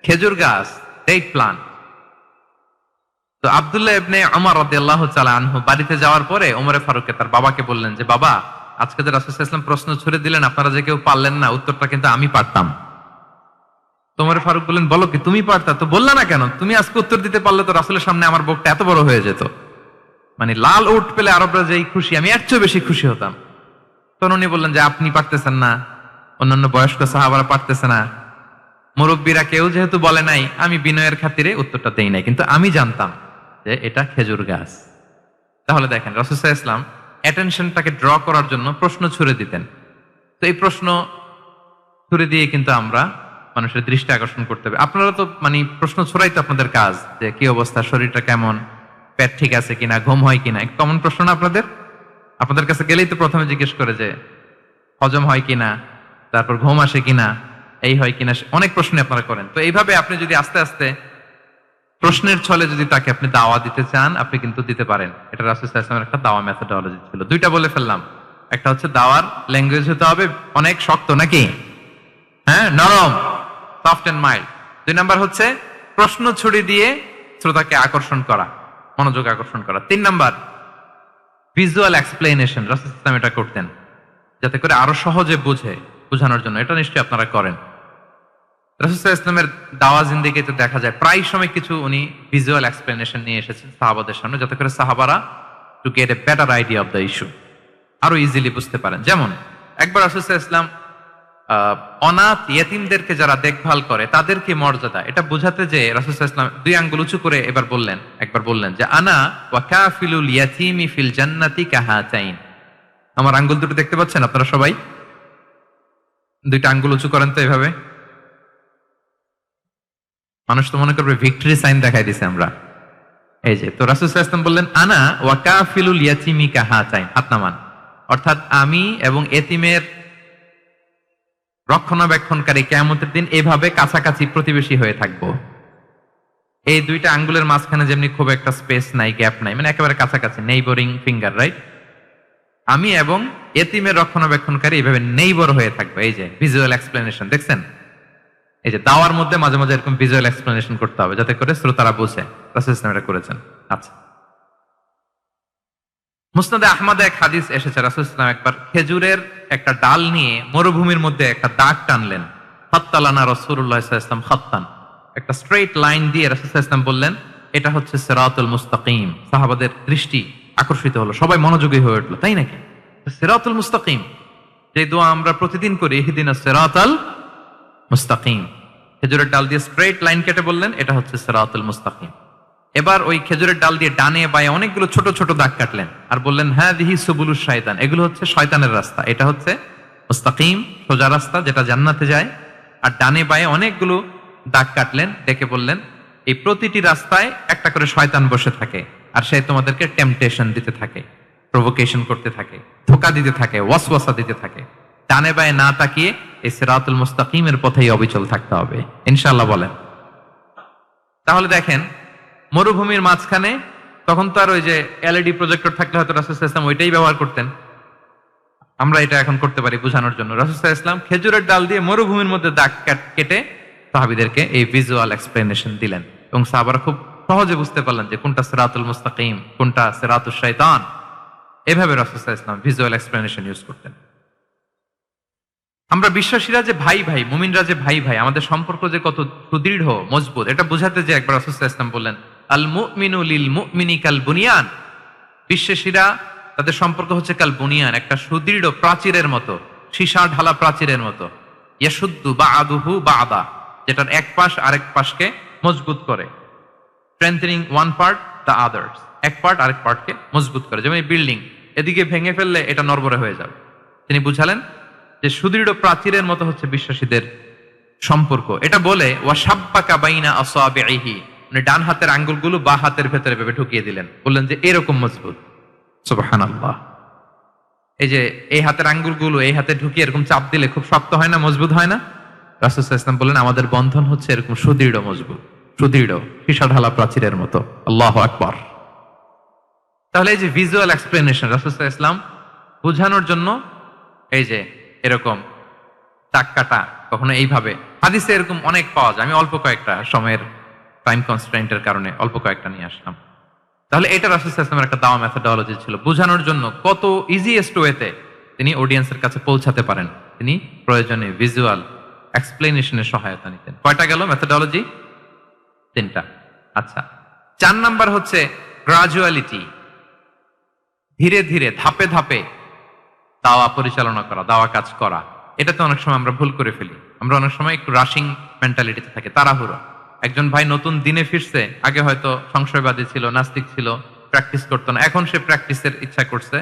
খেজুর গাছ, ডেট প্লান্ট। তো তো আব্দুল্লাহ ইবনে ওমর রাদিয়াল্লাহু তাআলা আনহু বাড়িতে যাওয়ার পরে ওমরে ফারুককে তার বাবাকে বললেন যে, বাবা, আজকে যে রাসূল সাল্লাল্লাহু আলাইহি ওয়াসাল্লাম প্রশ্ন ছুড়ে দিলেন, আপনারা যে কেউ পারলেন না, উত্তরটা কিন্তু আমি পারতাম। তো ওমরে ফারুক বললেন, বলো কি, তুমি পারতা? তো বললা না কেন? তুমি আজকে উত্তর দিতে পারলে তো রাসূলের সামনে আমার বুকটা এত বড় হয়ে যেত। মানে লাল উট পেলে আরবরা যেই খুশি, আমি এর চেয়ে বেশি খুশি হতাম। তখন উনি বললেন যে, আপনি পারতেছেন না, অন্যান্য বয়স্ক সাহাবারা পারতেছে না, মুরব্বীরা কেউ যেহেতু বলে নাই, আমি বিনয়ের খাতিরে উত্তরটা দেই নাই, কিন্তু আমি জানতাম যে এটা খেজুর গাছ। তাহলে দেখেন, রাসূল সাল্লাল্লাহু আলাইহি ওয়াসাল্লাম অ্যাটেনশনটাকে ড্র করার জন্য প্রশ্ন ছুড়ে দিতেন। তো এই প্রশ্ন ছুড়ে দিয়ে কিন্তু আমরা মানুষের দৃষ্টি আকর্ষণ করতে হবে। আপনারা তো মানে প্রশ্ন ছড়াই তো আপনাদের কাজ, যে কি অবস্থা, শরীরটা কেমন, পেট ঠিক আছে কিনা, ঘুম হয় কিনা, কমন প্রশ্ন না আপনাদের? আপনাদের কাছে গেলেই তো প্রথমে জিজ্ঞেস করে যে হজম হয় কিনা, তারপর ঘুম আসে কিনা, এই হয় কিনা, অনেক প্রশ্ন আপনারা করেন। তো এইভাবে আপনি যদি আস্তে আস্তে প্রশ্নের ছলে যদি তাকে আপনি দাওয়া দিতে চান, আপনি কিন্তু দিতে পারেন। এটা রাসূল সাল্লাল্লাহু আলাইহি ওয়াসাল্লামের একটা দাওয়া মেথোডোলজি ছিল। দুইটা বলে ফেললাম, একটা হচ্ছে দাওয়ার ল্যাঙ্গুয়েজ হতে হবে অনেক শক্ত, নাকি? হ্যাঁ, নরম, সফট এন্ড মাইল্ড। 2 নাম্বার হচ্ছে প্রশ্ন ছুড়ে দিয়ে শ্রোতাকে আকর্ষণ করা, মনোযোগ আকর্ষণ করা। 3 নাম্বার ভিজুয়াল এক্সপ্লেনেশন। রাসূল সাল্লাল্লাহু আলাইহি ওয়াসাল্লাম এটা করতেন যাতে করে আরো সহজে বোঝানোর জন্য। এটা নিশ্চয়ই আপনারা করেন। রাসূল সাল্লাল্লাহু আলাইহি ওয়াসাল্লামের দাওয়া জিন্দেগিতে দেখা যায় প্রায় সময় কিছু উনি ভিজুয়াল এক্সপ্লেনেশন নিয়ে এসেছেন সাহাবাদের সামনে, যাতে করে সাহাবারা to get a better idea of the issue, আরো ইজিলি বুঝতে পারেন। যেমন একবার রাসূল সাল্লাল্লাহু আলাইহি ওয়াসাল্লাম অনাথ ইয়েতিমদেরকে যারা দেখভাল করে তাদেরকে মর্যাদা, এটা বোঝাতে যে রাসূল সাল্লাল্লাহু আলাইহি ওয়াসাল্লাম 2 আঙ্গুল উঁচু করে একবার বললেন যে, আনা ওয়া কাফিলুল ইয়াতীমি ফিল জান্নাতি কাহাতাইন। আমার আঙ্গুল দুটো দেখতে পাচ্ছেন আপনারা সবাই? 2টা আঙ্গুল উঁচু করেন তো এভাবে। মানুষ তো মনে করবে ভিক্টরি সাইন দেখাই দিছে আমরা। এই যে, তো রাসূল সাল্লাল্লাহু আলাইহি ওয়াসাল্লাম বললেন, আনা ওয়া কাফিলুল ইয়াতীমি কাহাতাইন, হাত নামান। অর্থাৎ আমি এবং এতিমের রক্ষণাবেক্ষণকারী কিয়ামতের দিন এভাবে কাছাকাছি প্রতিবেশী হয়ে থাকবো। এই 2টা আঙ্গুলের মাঝখানে যেমনি খুব একটা স্পেস নাই, গ্যাপ নাই, মানে একেবারে কাছাকাছি, নেইবরিং ফিঙ্গার, রাইট? আমি এবং এতিমের রক্ষণাবেক্ষণকারী এইভাবে নেইবর হয়ে থাকবো। এই যে ভিজুয়াল এক্সপ্লেনেশন দেখছেন? এই যে দাওয়ার মধ্যে মাঝে মাঝে এরকম ভিজুয়াল এক্সপ্লেনেশন করতে হবে যাতে করে শ্রোতারা বুঝে। রাসূল সাল্লাল্লাহু আলাইহি ওয়াসাল্লাম এটা করেছেন। আচ্ছা, মুসনাদে আহমদে এক হাদিস এসেছে, রাসূল সাল্লাল্লাহু আলাইহি ওয়াসাল্লাম একবার খেজুরের একটা ডাল নিয়ে মরুভূমির মধ্যে একটা দাগ টানলেন। খাত্তালানা রাসূলুল্লাহ সাল্লাল্লাহু আলাইহি ওয়াসাল্লাম খাত্তান, একটা স্ট্রেইট লাইন দিয়ে রাসূল সাল্লাল্লাহু আলাইহি ওয়াসাল্লাম বললেন, এটা হচ্ছে সিরাতুল মুস্তাকিম। সাহাবাদের দৃষ্টি আকর্ষিত হলো, সবাই মনোযোগী হয়ে উঠলো, তাই নাকি? সিরাতুল মুস্তাকিম, যে দোয়া আমরা প্রতিদিন করি, ইহদিনাস সিরাতাল মুস্তাকিম, খেজুরের ডাল দিয়ে স্ট্রেইট লাইন কেটে বললেন এটা হচ্ছে সিরাতুল মুস্তাকিম। এবার ওই খেজুরের ডাল দিয়ে ডানে বায়ে অনেকগুলো ছোট ছোট দাগ কাটলেন আর বললেন, হাযিহি সুবুলুশ শায়তান, এগুলো হচ্ছে শয়তানের রাস্তা, এটা হচ্ছে মুস্তাকিম, সোজা রাস্তা যেটা জান্নাতে যায়। আর ডানে বায়ে অনেকগুলো দাগ কাটলেন, দেখে বললেন, এই প্রতিটি রাস্তায় একটা করে শয়তান বসে থাকে, আর সে তোমাদেরকে টেম্পটেশন দিতে থাকে, প্রভোকেশন করতে থাকে, ধোঁকা দিতে থাকে, ওয়াসওয়াসা দিতে থাকে। ডানে বায়ে না তাকিয়ে এই সিরাতুল মুস্তাকিমের পথেই অবিচল থাকতে হবে, ইনশাআল্লাহ বলেন। তাহলে দেখেন, মরুভূমির মাঝখানে তখন তো আর ওই যে এলইডি প্রজেক্টর থাকলে হয়তো রাসূল সাল্লাল্লাহু আলাইহি ওয়াসাল্লাম ওইটাই ব্যবহার করতেন। আমরা এটা এখন করতে পারি বোঝানোর জন্য। রাসূল সাল্লাল্লাহু আলাইহি ওয়াসাল্লাম খেজুরের ডাল দিয়ে মরুভূমির মধ্যে দাগ কেটে সাহাবীদেরকে এই ভিজুয়াল এক্সপ্লেনেশন দিলেন, এবং সাহাবারা খুব সহজে বুঝতে পারলেন যে কোনটা সিরাতুল মুস্তাকিম, কোনটা সিরাতুশ শাইতান। এভাবে রাসূল সাল্লাল্লাহু আলাইহি ওয়াসাল্লাম ভিজুয়াল এক্সপ্লেনেশন ইউজ করতেন। আমরা বিশ্বাসীরা যে ভাই ভাই, মুমিনরা যে ভাই ভাই, আমাদের সম্পর্ক যে কত সুদৃঢ় মজবুত, এটা বোঝাতে যে একবার রাসূল সাল্লাল্লাহু আলাইহি ওয়াসাল্লাম বললেন, আল মুমিনু লিল মুমিনি কাল বুনিয়ান। বিশ্বাসীরা তাদের সম্পর্ক হচ্ছে কাল বুনিয়ান, একটা সুদৃঢ় প্রাচীরের মতো, সীসা ঢালা প্রাচীরের মতো। ইয়াশুদ্দু বা'দুহু বা'দা, যেটার এক পাশ আরেক পাশকে মজবুত করে। Strengthening one part the others, এক পার্ট আরেক পার্টকে মজবুত করে। যেমন এই বিল্ডিং, এদিকে ভেঙে ফেললে এটা নড়বড়ে হয়ে যাবে। তিনি বুঝালেন যে সুদৃঢ় প্রাচীরের মতো হচ্ছে বিশ্বাসীদের সম্পর্ক। এটা বলে ওয়াসাব্বাকা বাইনা আসাবিহি, মানে ডান হাতের আঙ্গুলগুলো বা হাতের ভেতরে ভেবে ঢুকিয়ে দিলেন, বললেন যে এরকম মজবুত। সুবহানাল্লাহ। এই যে এই হাতের আঙ্গুলগুলো এই হাতে ঢুকিয়ে এরকম চাপ দিলে খুব শক্ত হয় না, মজবুত হয় না? রাসূল সাল্লাল্লাহু আলাইহি ওয়াসাল্লাম বললেন আমাদের বন্ধন হচ্ছে এরকম সুদৃঢ় মজবুত, সুদৃঢ় সীসা ঢালা প্রাচীরের মতো। আল্লাহু আকবার। তাহলে এই যে ভিজুয়াল এক্সপ্লেনেশন, রাসূল সাল্লাল্লাহু আলাইহি ওয়াসাল্লাম বোঝানোর জন্য এই যে এরকম দাগ কাটা, কখনো এইভাবে, হাদিসে এরকম অনেক পাওয়া যায়। আমি অল্প কয়েকটা, সময়ের টাইম কনস্ট্রেন্টের কারণে অল্প কয়েকটা নিয়ে আসলাম। তাহলে এটা রাসূল সাল্লাল্লাহু আলাইহি ওয়াসাল্লামের একটা দাওয়া মেথোডোলজি ছিল, বোঝানোর জন্য কত ইজিয়েস্ট ওয়েতে তিনি অডিয়েন্সের কাছে পৌঁছাতে পারেন। তিনি প্রয়োজনে ভিজুয়াল এক্সপ্লেনেশনের সহায়তা নিতেন। কয়টা গেল মেথোডোলজি? 3টা। আচ্ছা, 4 নাম্বার হচ্ছে গ্রাজুয়ালিটি, ধীরে ধীরে ধাপে ধাপে দাওয়া পরিচালনা করা, দাওয়া কাজ করা। এটাতে অনেক সময় আমরা ভুল করে ফেলি। আমরা অনেক সময় একটু রাশিং মেন্টালিটিতে থাকি, তাড়াহুড়ো। একজন ভাই নতুন দিনে ফিরছে, আগে হয়তো সংশয়বাদী ছিল, নাস্তিক ছিল, প্র্যাকটিস করতো না, এখন সে প্র্যাকটিসের ইচ্ছা করছে।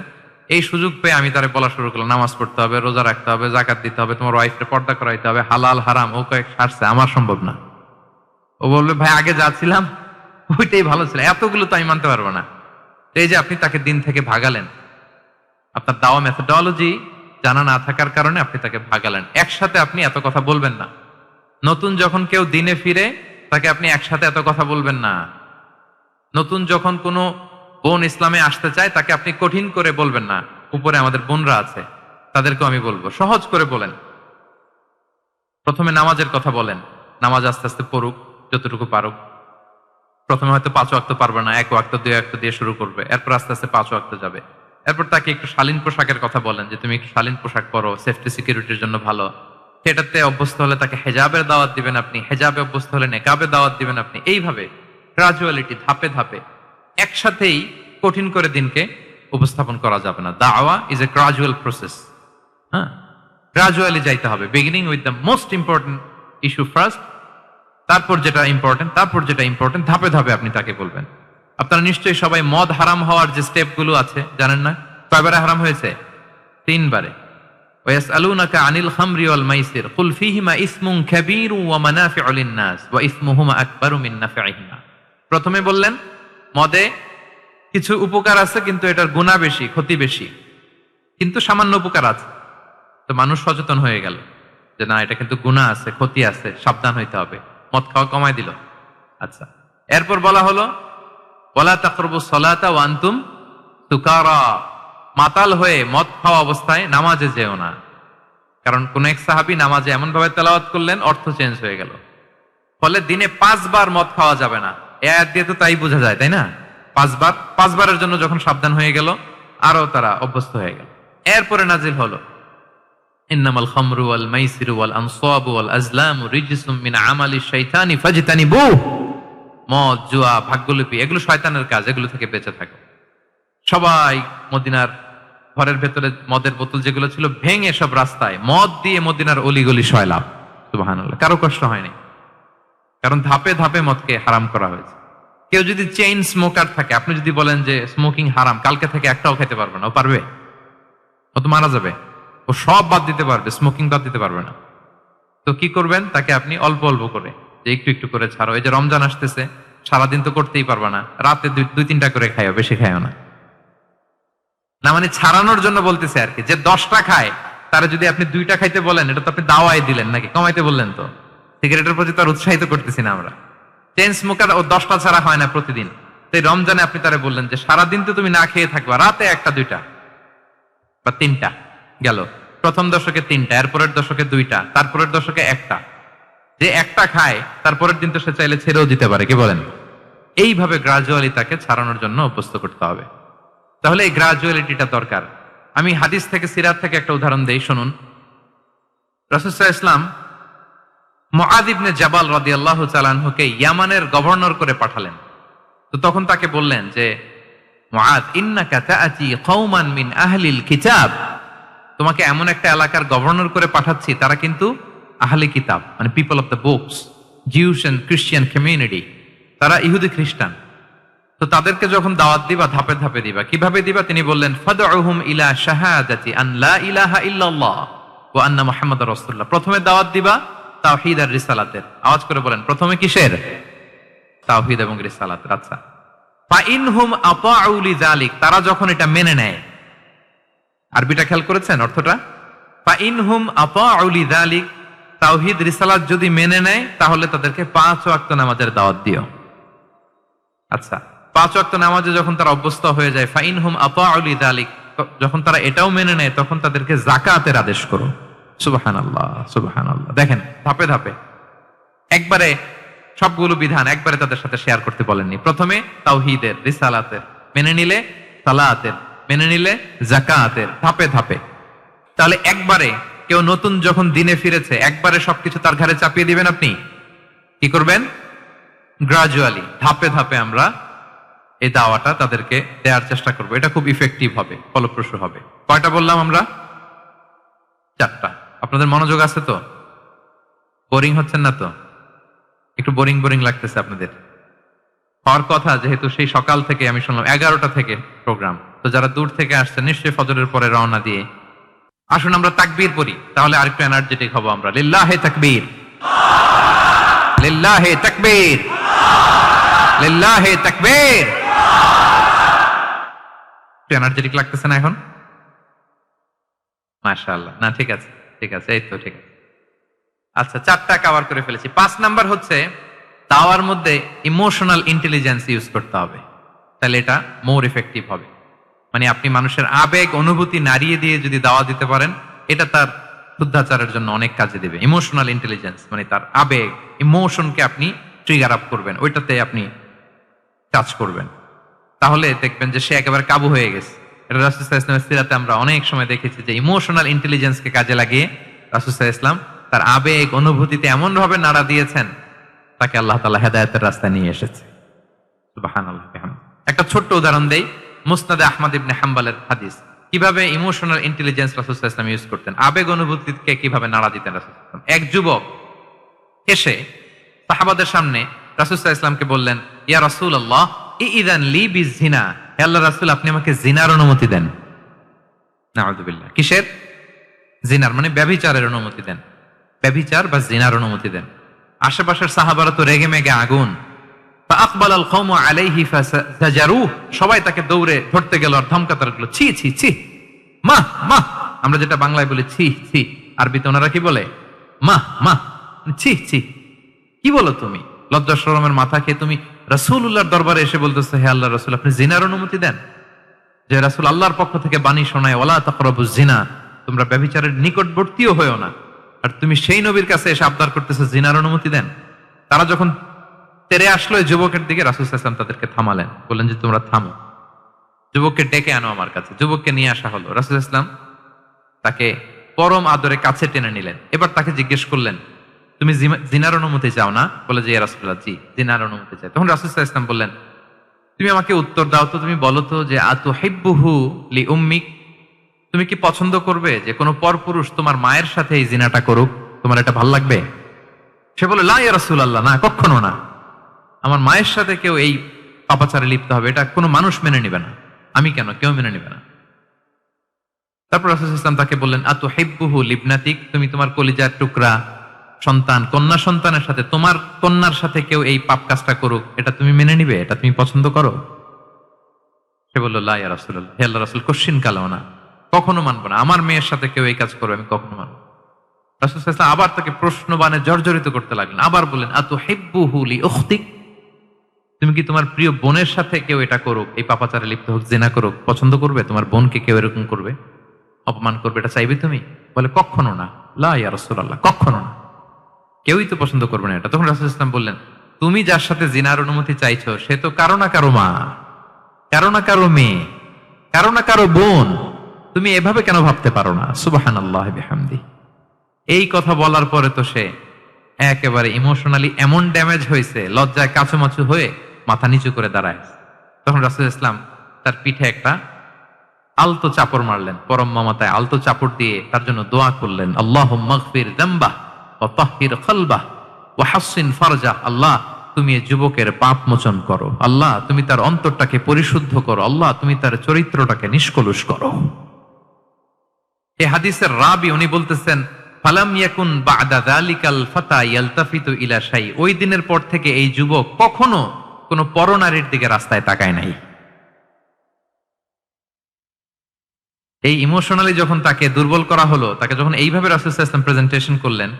এই সুযোগ পেয়ে আমি তারে বলা শুরু করলাম, নামাজ পড়তে হবে, রোজা রাখতে হবে, জাকাত দিতে হবে, তোমার ওয়াইফকে পর্দা করাইতে হবে, হালাল হারাম ও কয়েক সারছে, আমার সম্ভব না। ও বলবে ভাই আগে যা ছিলাম ওইটাই ভালো ছিল, এতগুলো তো আমি মানতে পারবো না। এই যে আপনি তাকে দিন থেকে ভাগালেন, আপনার দাওয়া মেথোডোলজি জানা না থাকার কারণে আপনি তাকে ভাগালেন। একসাথে আপনি এত কথা বলবেন না। নতুন যখন কেউ দিনে ফিরে তাকে আপনি একসাথে এত কথা বলবেন না। নতুন যখন কোনো বোন ইসলামে আসতে চায় তাকে আপনি কঠিন করে বলবেন না। উপরে আমাদের বোনরা আছে, তাদেরকেও আমি বলবো সহজ করে বলেন। প্রথমে নামাজের কথা বলেন, নামাজ আস্তে আস্তে পড়ুক যতটুকু পারুক। প্রথমে হয়তো 5 ওয়াক্ত পারবে না, 1 ওয়াক্ত 2 ওয়াক্ত দিয়ে শুরু করবে, এরপর আস্তে আস্তে 5 ওয়াক্ত যাবে। এরপর তাকে একটু শালীন পোশাকের কথা বলেন, যে তুমি একটু শালীন পোশাক পরো, সেফটি সিকিউরিটির জন্য ভালো। সেটাতে অভ্যস্ত হলে তাকে হেজাবের দাওয়াত দিবেন আপনি, হেজাবে অভ্যস্ত হলে নেকাবে দাওয়াত দিবেন আপনি। এইভাবে গ্রাজুয়ালিটি, ধাপে ধাপে, একসাথেই কঠিন করে দিনকে উপস্থাপন করা যাবে না। দাওয়া ইজ এ গ্রাজুয়াল প্রসেস। হ্যাঁ, গ্রাজুয়ালি যাইতে হবে। Beginning with the most important issue first, তারপর যেটা ইম্পর্টেন্ট, তারপর যেটা ইম্পর্টেন্ট, ধাপে ধাপে আপনি তাকে বলবেন। আপনারা নিশ্চয়ই সবাই মদ হারাম হওয়ার যে স্টেপ গুলো আছে জানেন না? কয়বারে হারাম হয়েছে? 3 বারে। ওয়াসআলুনাকা আনিল খামরি ওয়াল মাইসির কুল ফীহিমা ইসমুন কাবীরু ওয়া মানাফিউ লিন-নাস ওয়া ইসমুহুমা আকবারু মিন নাফিহিমা। প্রথমে বললেন মদে কিছু উপকার আছে, কিন্তু এটার গুনাহ বেশি, ক্ষতি বেশি, কিন্তু সামান্য উপকার আছে। তো মানুষ সচেতন হয়ে গেল যে না, এটা কিন্তু গুনাহ আছে, ক্ষতি আছে, সাবধান হইতে হবে। মদ খাওয়া কমায় দিল। আচ্ছা, এরপর বলা হলো ওয়ালা তাকরাবুস সালাতা ওয়া আনতুম সুকারা, মাতাল হয়ে মদ খাওয়া অবস্থায় নামাজে যেও না। কারণ কোন এক সাহাবী নামাজে এমন ভাবে তেলাওয়াত করলেন, অর্থ চেঞ্জ হয়ে গেল। ফলে দিনে 5 বার মদ খাওয়া যাবে না। এই আয়াত দিয়ে তো তাই বোঝা যায়, তাই না? 5 বারের জন্য যখন সাবধান হয়ে গেল, আরো তারা অভ্যস্ত হয়ে গেল। এরপরে নাজিল হলো ইন্নামাল খামরু ওয়াল মাইসিরু ওয়াল আনসাবু ওয়াল আজলামু রিজসুম মিন আমালিশ শাইতানি ফাজতানিবু। মদ, জুয়া, ভাগ্যলিপি এগুলো শয়তানের কাজ, এগুলো থেকে বেঁচে থাকো। সবাই মদিনার ঘরের ভেতরে মদের বোতল যেগুলো ছিল ভেঙে সব রাস্তায় মদ দিয়ে মদিনার অলিগলি সয়লাভ। সুবহানাল্লাহ, কারো কষ্ট হয়নি, কারণ ধাপে ধাপে মদকে হারাম করা হয়েছে। কেউ যদি চেইন স্মোকার থাকে, আপনি যদি বলেন যে স্মোকিং হারাম, কালকে থেকে একটাও খেতে পারবে না, ও পারবে? ও তো মারা যাবে। ও সব বাদ দিতে পারবে, স্মোকিং বাদ দিতে পারবে না। তো কি করবেন? তাকে আপনি অল্প অল্প করে, যে একটু একটু করে ছাড়ো। এই যে রমজান আসতেছে, সারাদিন তো করতেই পারবা না, রাতে 2-3টা করে খাইও, বেশি খাইও না। না মানে ছাড়ানোর জন্য বলতেছে আর কি। যে 10টা খায়, তারা যদি আপনি 2টা খাইতে বলেন, এটা তো আপনি দাওয়াই দিলেন নাকি, কমাইতে বললেন তো। সিগারেটের প্রতি তার উৎসাহিত করতেছি না আমরা। চেইন স্মোকার ও 10টা ছাড়া হয় না প্রতিদিন। তাই রমজানে আপনি তারা বললেন যে সারাদিন তো তুমি না খেয়ে থাকবা, রাতে 1টা 2টা বা 3টা গেল। প্রথম দশকে 3টা, এরপরের দশকে 2টা, তারপরের দশকে 1টা। যে 1টা খায় তারপরের দিন তো সে চাইলে ছেড়েও দিতে পারে, কি বলেন? এইভাবে গ্রাজুয়ালি তাকে ছাড়ানোর জন্য অভ্যস্ত করতে হবে। তাহলে এই গ্রাজুয়ালিটিটা দরকার। আমি হাদিস থেকে, সিরাত থেকে একটা উদাহরণ দেই, শুনুন। রাসূল সাল্লাল্লাহু আলাইহি ওয়াসাল্লাম মুআয ইবনে জাবাল রাদিয়াল্লাহু তাআলা আনহুকে ইয়ামানের গভর্নর করে পাঠালেন। তো তখন তাকে বললেন যে মুআয, ইন্নাকা তাআতি কওমান মিন আহলিল কিতাব, তোমাকে এমন একটা এলাকার গভর্নর করে পাঠাচ্ছি, তারা কিন্তু আহলে কিতাব, মানে people of the books, Jews and Christian community, তারা ইহুদি খ্রিস্টান। তো তাদেরকে যখন দাওয়াত দিবা, ধাপে ধাপে দিবা। কিভাবে দিবা? তিনি বললেন ফাদউহুম ইলা শাহাদাতি আন লা ইলাহা ইল্লাল্লাহ ওয়া আন্না মুহাম্মাদুর রাসূলুল্লাহ। প্রথমে দাওয়াত দিবা তাওহীদ আর রিসালাতের। আওয়াজ করে বলেন, প্রথমে কিসের? তাওহীদ এবং রিসালাতের। আচ্ছা, ফা ইনহুম আতাউ লিযালিক, তারা যখন এটা মেনে নেয়। আরবিটা খেয়াল করেছেন অর্থটা? ফা ইনহুম আতাউ লিযালিক, তাওহীদ রিসালাত যদি মেনে নেয়, তাহলে তাদেরকে 5 ওয়াক্ত নামাজের দাওয়াত দিও। আচ্ছা, 5 ওয়াক্ত নামাজে যখন তারা অভ্যস্ত হয়ে যায়, ফা ইনহুম আতাউ লিযালিক, যখন তারা এটাও মেনে নেয়, তখন তাদেরকে যাকাতের আদেশ করো। সুবহানাল্লাহ, সুবহানাল্লাহ। দেখেন ধাপে ধাপে, একবারে সবগুলো বিধান একবারে তাদের সাথে শেয়ার করতে বলেননি। প্রথমে তাওহীদের, রিসালাতের, মেনে নিলে সালাতের, মেনে নিলে যাকাতের, ধাপে ধাপে। তাহলে একবারে কেউ নতুন যখন দিনে ফিরেছে একবারে সবকিছু তার ঘাড়ে চাপিয়ে দিবেন আপনি? কি করবেন? গ্রাজুয়ালি, ধাপে ধাপে আমরা এই দাওয়াটা তাদেরকে দেওয়ার চেষ্টা করবো। এটা খুব ইফেক্টিভ হবে, ফলপ্রসূ হবে। কয়টা বললাম আমরা? 4টা। আপনাদের মনোযোগ আছে তো? বোরিং হচ্ছেন না তো? একটু বোরিং বোরিং লাগতেছে আপনাদের? হওয়ার কথা, যেহেতু সেই সকাল থেকে আমি শুনলাম 11টা থেকে প্রোগ্রাম, তো যারা দূর থেকে আসছে নিশ্চয়ই ফজরের পরে রওনা দিয়ে আসুন আমরা তাকবীর পড়ি, তাহলে আরেকটু এনার্জেটিক হবো আমরা। লিল্লাহে তাকবীর, লিল্লাহে তাকবীর, লিল্লাহে তাকবীর। এনার্জেটিক লাগতেছে না এখন? মাশাআল্লাহ। না, ঠিক আছে, ঠিক আছে, এই তো ঠিক আছে। আচ্ছা, 4টা কভার করে ফেলেছি। 5 নাম্বার হচ্ছে দাওয়ার মধ্যে ইমোশনাল ইন্টেলিজেন্স ইউজ করতে হবে, তাহলে এটা মোর ইফেক্টিভ হবে। মানে আপনি মানুষের আবেগ অনুভূতি নাড়িয়ে দিয়ে যদি দাওয়া দিতে পারেন, এটা তার শুদ্ধাচারের জন্য অনেক কাজে দেবে। ইমোশনাল ইন্টেলিজেন্স মানে তার আবেগ, ইমোশনকে আপনি ট্রিগার আপ করবেন, ওইটাতে আপনি কাজ করবেন, তাহলে দেখবেন যে সে একেবারে কাবু হয়ে গেছে। এটা রাসূল সাল্লাল্লাহু আলাইহি ওয়াসাল্লামের সিরাতে আমরা অনেক সময় দেখেছি যে ইমোশনাল ইন্টেলিজেন্সকে কাজে লাগিয়ে রাসূল সাল্লাল্লাহু আলাইহি ওয়াসাল্লাম তার আবেগ অনুভূতিতে এমন ভাবে নাড়া দিয়েছেন, তাকে আল্লাহ তাআলা হেদায়েতের রাস্তায় নিয়ে এসেছে। সুবহানাল্লাহ। একটা ছোট্ট উদাহরণ দেই, মুসনাদে আহমদ ইবনে হাম্বলের হাদিস, কিভাবে ইমোশনাল ইন্টেলিজেন্স রাসূল সাল্লাল্লাহু আলাইহি ওয়াসাল্লাম ইউজ করতেন, আবেগ অনুভূতিকে কিভাবে নাড়া দিতেন রাসূল সাল্লাল্লাহু আলাইহি ওয়াসাল্লাম। এক যুবক এসে সাহাবাদের সামনে রাসূল সাল্লাল্লাহু আলাইহি ওয়াসাল্লামকে বললেন, ইয়া রাসূলুল্লাহ ইযান লি বিজিনা, হে আল্লাহর রাসূল আপনি আমাকে জিনার অনুমতি দেন। নাউযুবিল্লাহ। কিসের? জিনার, মানে ব্যভিচারের অনুমতি দেন। ব্যভিচার বা জিনার অনুমতি দেন। আশেপাশের সাহাবারা তো রেগে মেগে আগুন। ফাআকবালাল কওমু আলাইহি ফাজারুহ, সবাই তাকে দৌড়ে ধরতে গেল আর ধমকাতে লাগলো, ছি ছি ছি, মা মা। আমরা যেটা বাংলায় বলি ছি ছি, আরবিতে ওনারা কি বলে? মা মা, ছি ছি। কি বলো তুমি? লজ্জা শরমের মাথা খেয়ে তুমি রাসূলুল্লাহর দরবারে এসে বলতেছে, হে আল্লাহর রাসূল আপনি জিনার অনুমতি দেন। যে রাসূল আল্লাহর পক্ষ থেকে বাণী শোনায়, ওয়ালা তাকরাবুজ জিনা, তোমরা ব্যভিচারের নিকটবর্তীও হয়ো না, আর তুমি সেই নবীর কাছে এসে আবদার করতেছো জিনার অনুমতি দেন। তারা যখন তেরে আসলো এই যুবকের দিকে, রাসূল সাল্লাল্লাহু আলাইহি ওয়াসাল্লাম তাদেরকে থামালেন, বললেন যে তোমরা থামো, যুবককে ডেকে আনো আমার কাছে। যুবককে নিয়ে আসা হলো। রাসূল সাল্লাল্লাহু আলাইহি ওয়াসাল্লাম তাকে পরম আদরে কাছে টেনে নিলেন। এবার তাকে জিজ্ঞেস করলেন, তুমি জিনার অনুমতি চাও না? বলে যে ইয়া রাসূলুল্লাহ জি, জিনার অনুমতি চাই। তখন রাসূল সাল্লাল্লাহু আলাইহি ওয়াসাল্লাম বললেন, তুমি আমাকে উত্তর দাও তো, তুমি বলো তো যে আতুহিব্বুহু লিউম্মিক, তুমি কি পছন্দ করবে যে কোনো পরপুরুষ তোমার মায়ের সাথে এই জিনাটা করুক? তোমার এটা ভালো লাগবে? সে বলে লা ইয়া রাসূলুল্লাহ, না, কখনো না। আমার মায়ের সাথে কেউ এই পাপাচারে লিপ্ত হবে, এটা কোনো মানুষ মেনে নেবে না। আমি কেন, কেউ মেনে নেবে না। তারপর রাসূল সাল্লাল্লাহু আলাইহি ওয়াসাল্লাম তাকে বললেন, আতুহিব্বুহু লিবনাতিক, তুমি তোমার কলিজার টুকরা সন্তান, কন্যা সন্তানের সাথে, তোমার কন্যার সাথে কেউ এই পাপ কাজটা করুক, এটা তুমি মেনে নিবে? এটা তুমি পছন্দ করো? সে বলল লা ইয়া রাসূলুল্লাহ, হে আল্লাহর রাসূল কখনো কালেও না, কখনো মানবো না। আমার মেয়ের সাথে কেউ এই কাজ করবে, আমি কখনো মানবো। রাসূল সাল্লাল্লাহু আলাইহি ওয়াসাল্লাম আবার তাকে প্রশ্নবাণে জর্জরিত করতে লাগলেন। আবার বললেন, আতুহিব্বুহু লিউখতিক, তুমি কি তোমার প্রিয় বোনের সাথে কেউ এটা করুক, এই পাপাচারে লিপ্ত হোক, জিনা করুক, পছন্দ করবে? তোমার বোনকে কেউ এরকম করবে, অপমান করবে, এটা চাইবে তুমি? বলে কখনো না, লা ইয়া রাসূলুল্লাহ, কখনো না, কেউই তো পছন্দ করবে না এটা। তখন রাসূল সাল্লাল্লাহু আলাইহি ওয়াসাল্লাম বললেন, তুমি যার সাথে জিনার অনুমতি চাইছো সে তো কারো না কারো মা, কারো না কারো মেয়ে, কারো না কারো বোন, তুমি এভাবে কেন ভাবতে পারো না? সুবহানাল্লাহি বিহামদি। এই কথা বলার পরে তো সে একেবারে ইমোশনালি এমন ড্যামেজ হয়েছে, লজ্জায় কাচুমাচু হয়ে মাথা নিচু করে দাঁড়ায়। তখন রাসূল সাল্লাল্লাহু আলাইহি ওয়াসাল্লাম তার পিঠে একটা আলতো চাপড় মারলেন, পরম মমতায় আলতো চাপড় দিয়ে তার জন্য দোয়া করলেন, আল্লাহুম্মা গফির যামবাহ ওয়া তাহহির কলবাহ ওয়া হাসসিন ফারজাহ, আল্লাহ তুমি এই যুবকের পাপ মোচন করো, আল্লাহ তুমি তার অন্তরটাকে পরিশুদ্ধ করো, আল্লাহ তুমি তার চরিত্রটাকে নিষ্কলুষ করো। এই হাদিসের রাবি উনি বলতেছেন, ফালাম ইয়াকুন বা'দা যালিকাল ফাতা ইয়ালতাফিতু ইলা শাই, ওই দিনের পর থেকে এই যুবক কখনো কোনো পরনারীর দিকে রাস্তায় তাকায় নাই। এই ইমোশনালি যখন তাকে দুর্বল করা হলো, তাকে যখন এইভাবে রাসূল সাল্লাল্লাহু আলাইহি ওয়াসাল্লাম প্রেজেন্টেশন করলেন,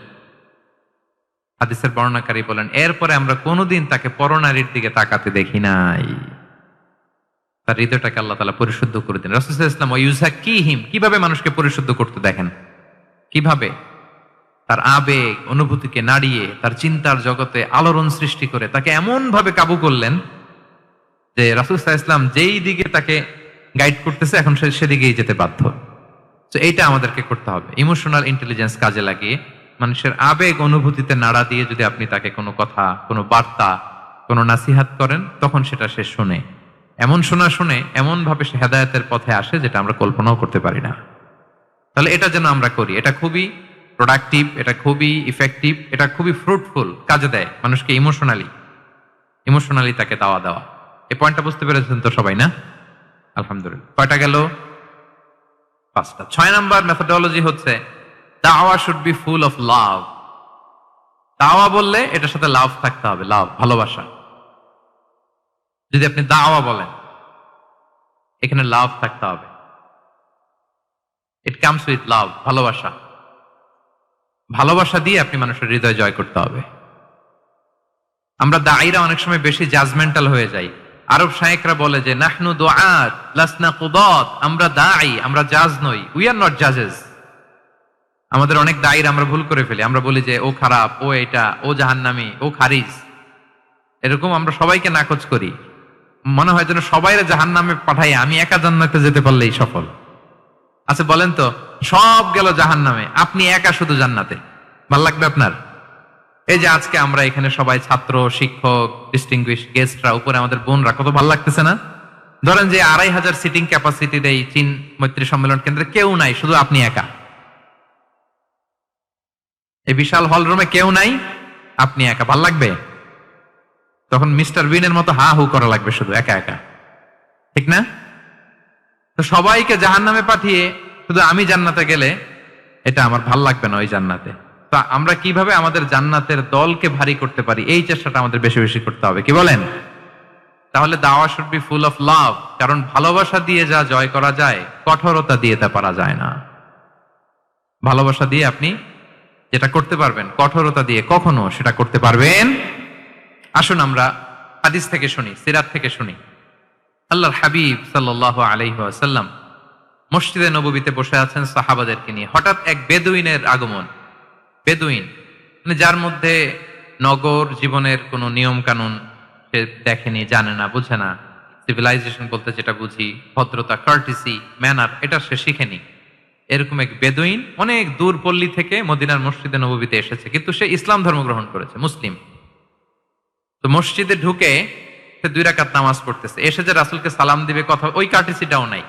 হাদিসের বর্ণনাকারী বলেন এরপরে আমরা কোনোদিন তাকে পরনারীর দিকে তাকাতে দেখি নাই। তার হৃদয়টাকে আল্লাহ তাআলা পরিশুদ্ধ করে দিলেন। রাসূল সাল্লাল্লাহু আলাইহি ওয়াসাল্লাম ইউযাক্কিহিম, কিভাবে মানুষকে পরিশুদ্ধ করতে দেখেন, কিভাবে? তার আবেগ অনুভূতিকে নাড়িয়ে তার চিন্তার জগতে আলোড়ন সৃষ্টি করে তাকে এমন ভাবে কাবু করলেন যে রাসূল সাল্লাল্লাহু আলাইহি ওয়াসাল্লাম যেই দিকে তাকে গাইড করতেছে এখন সে সেদিকেই যেতে বাধ্য। তো এইটা আমাদেরকে করতে হবে, ইমোশনাল ইন্টেলিজেন্স কাজে লাগিয়ে মানুষের আবেগ অনুভূতিতে নাড়া দিয়ে যদি আপনি তাকে কোনো কথা, কোনো বার্তা, কোনো নাসিহাত করেন, তখন সেটা সে শুনে। এমন শুনে এমন ভাবে সে হেদায়েতের পথে আসে যেটা আমরা কল্পনাও করতে পারি না। তাহলে এটা যেন আমরা করি, এটা খুবই প্রোডাক্টিভ, এটা খুবই ইফেক্টিভ, এটা খুবই ফ্রুটফুল, কাজে দেয় মানুষকে ইমোশনালি তাকে দাওয়া দেওয়া। এই পয়েন্টটা বুঝতে পেরেছেন তো সবাই, না? আলহামদুলিল্লাহ। কয়টা গেল? 5টা। 6 নাম্বার মেথোডোলজি হচ্ছে দাওয়া should be full of love. দাওয়া বললে এটার সাথে লাভ থাকতে হবে, লাভ, ভালোবাসা। যদি আপনি দাওয়া বলেন, এখানে লাভ থাকতে হবে। ইট কামস উইথ লাভ, ভালোবাসা। ভালোবাসা দিয়ে আপনি মানুষের হৃদয় জয় করতে হবে। আমরা দায়ীরা অনেক সময় বেশি জাজমেন্টাল হয়ে যাই। আরব শায়েখরা বলে যে নাহনু দুআত লাসনা কুদাত, আমরা দায়ী, আমরা জাজ নই, উই আর নট জাজেস। আমাদের অনেক দায়ীরা আমরা ভুল করে ফেলি, আমরা বলি যে ও খারাপ, ও এটা, ও জাহান্নামী, ও খারিজ, এরকম আমরা সবাইকে নাকচ করি। মনে হয় যেন সবাইরে জাহান্নামে পাঠাই, আমি একা জান্নাতে যেতে পারলেই সফল। আচ্ছা বলেন তো, সব গেল জাহান্নামে, আপনি একা শুধু জান্নাতে, ভাল লাগবে আপনার? এই যে আজকে আমরা এখানে সবাই ছাত্র, শিক্ষক, ডিস্টিংগুইশ গেস্টরা, উপরে আমাদের বোনরা, কত ভালো লাগতেছে না? ধরেন যে 2500 সিটিং ক্যাপাসিটির এই চীন মৈত্রী সম্মেলন কেন্দ্রে কেউ নাই, শুধু আপনি একা। এই বিশাল হল রুমে কেউ নাই, আপনি একা, ভাল লাগবে? তখন মিস্টার বিনের মতো হা হু করা লাগবে, শুধু একা একা, ঠিক না? তো সবাইকে জাহান্নামে পাঠিয়ে শুধু আমি জান্নাতে গেলে এটা আমার ভাল লাগবে না ওই জান্নাতে। তো আমরা কিভাবে আমাদের জান্নাতের দলকে ভারী করতে পারি, এই চেষ্টাটা আমাদের বেশি বেশি করতে হবে, কি বলেন? তাহলে দাওয়া should be full of love, কারণ ভালোবাসা দিয়ে যা জয় করা যায়, কঠোরতা দিয়ে তা পারা যায় না। ভালোবাসা দিয়ে আপনি যেটা করতে পারবেন, কঠোরতা দিয়ে কখনো সেটা করতে পারবেন। আসুন আমরা হাদিস থেকে শুনি, সিরাত থেকে শুনি। আল্লাহর হাবিব সাল্লাল্লাহু আলাইহি ওয়াসাল্লাম মসজিদে নববীতে বসে আছেন সাহাবাদেরকে নিয়ে। হঠাৎ এক বেদুইনের আগমন। বেদুইন মানে যার মধ্যে নগর জীবনের কোনো নিয়ম কানুন সে দেখেনি, জানে না, বুঝে না। সিভিলাইজেশন বলতে যেটা বুঝি, ভদ্রতা, কার্টিসি, ম্যানার, এটা সে শিখেনি। এরকম এক বেদুইন অনেক দূর পল্লী থেকে মদিনার মসজিদে নববীতে এসেছে, কিন্তু সে ইসলাম ধর্ম গ্রহণ করেছে, মুসলিম। তো মসজিদে ঢুকে সে 2 রাকাত নামাজ পড়তেছে। এসে যে রাসূলকে সালাম দিবে, কথা, ওই কার্টিসিটাও নাই।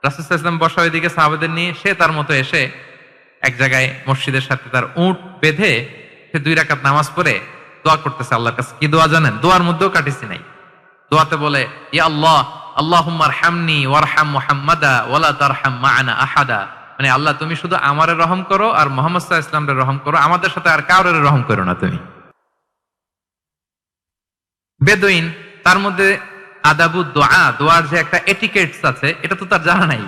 রাসূল সাল্লাল্লাহু আলাইহি ওয়াসাল্লাম বসা ওইদিকে সাহাবাদের নিয়ে, সে তার মতো এসে এক জায়গায় মসজিদের সাথে তার উট বেঁধে সে 2 রাকাত নামাজ পড়ে দোয়া করতেছে আল্লাহর কাছে। কি দোয়া জানেন? দোয়ার মধ্যেও কাটিসি নাই। দোয়াতে বলে, ইয়া আল্লাহ, আল্লাহুম্মা আরহামনি ওয়ারহাম মুহাম্মাদা ওয়ালা তারহাম মা'ানা আহাদা। মানে আল্লাহ, তুমি শুধু আমারে রহম করো আর মুহাম্মদ সাল্লাল্লাহু আলাইহি ওয়াসাল্লামকে রহম করো, আমাদের সাথে আর কাউরে রহম করো না তুমি। বেদুইন, তার মধ্যে আদাবু দোয়া, দোয়ার যে একটা এটিকেটস আছে, এটা তো তার জানা নাই।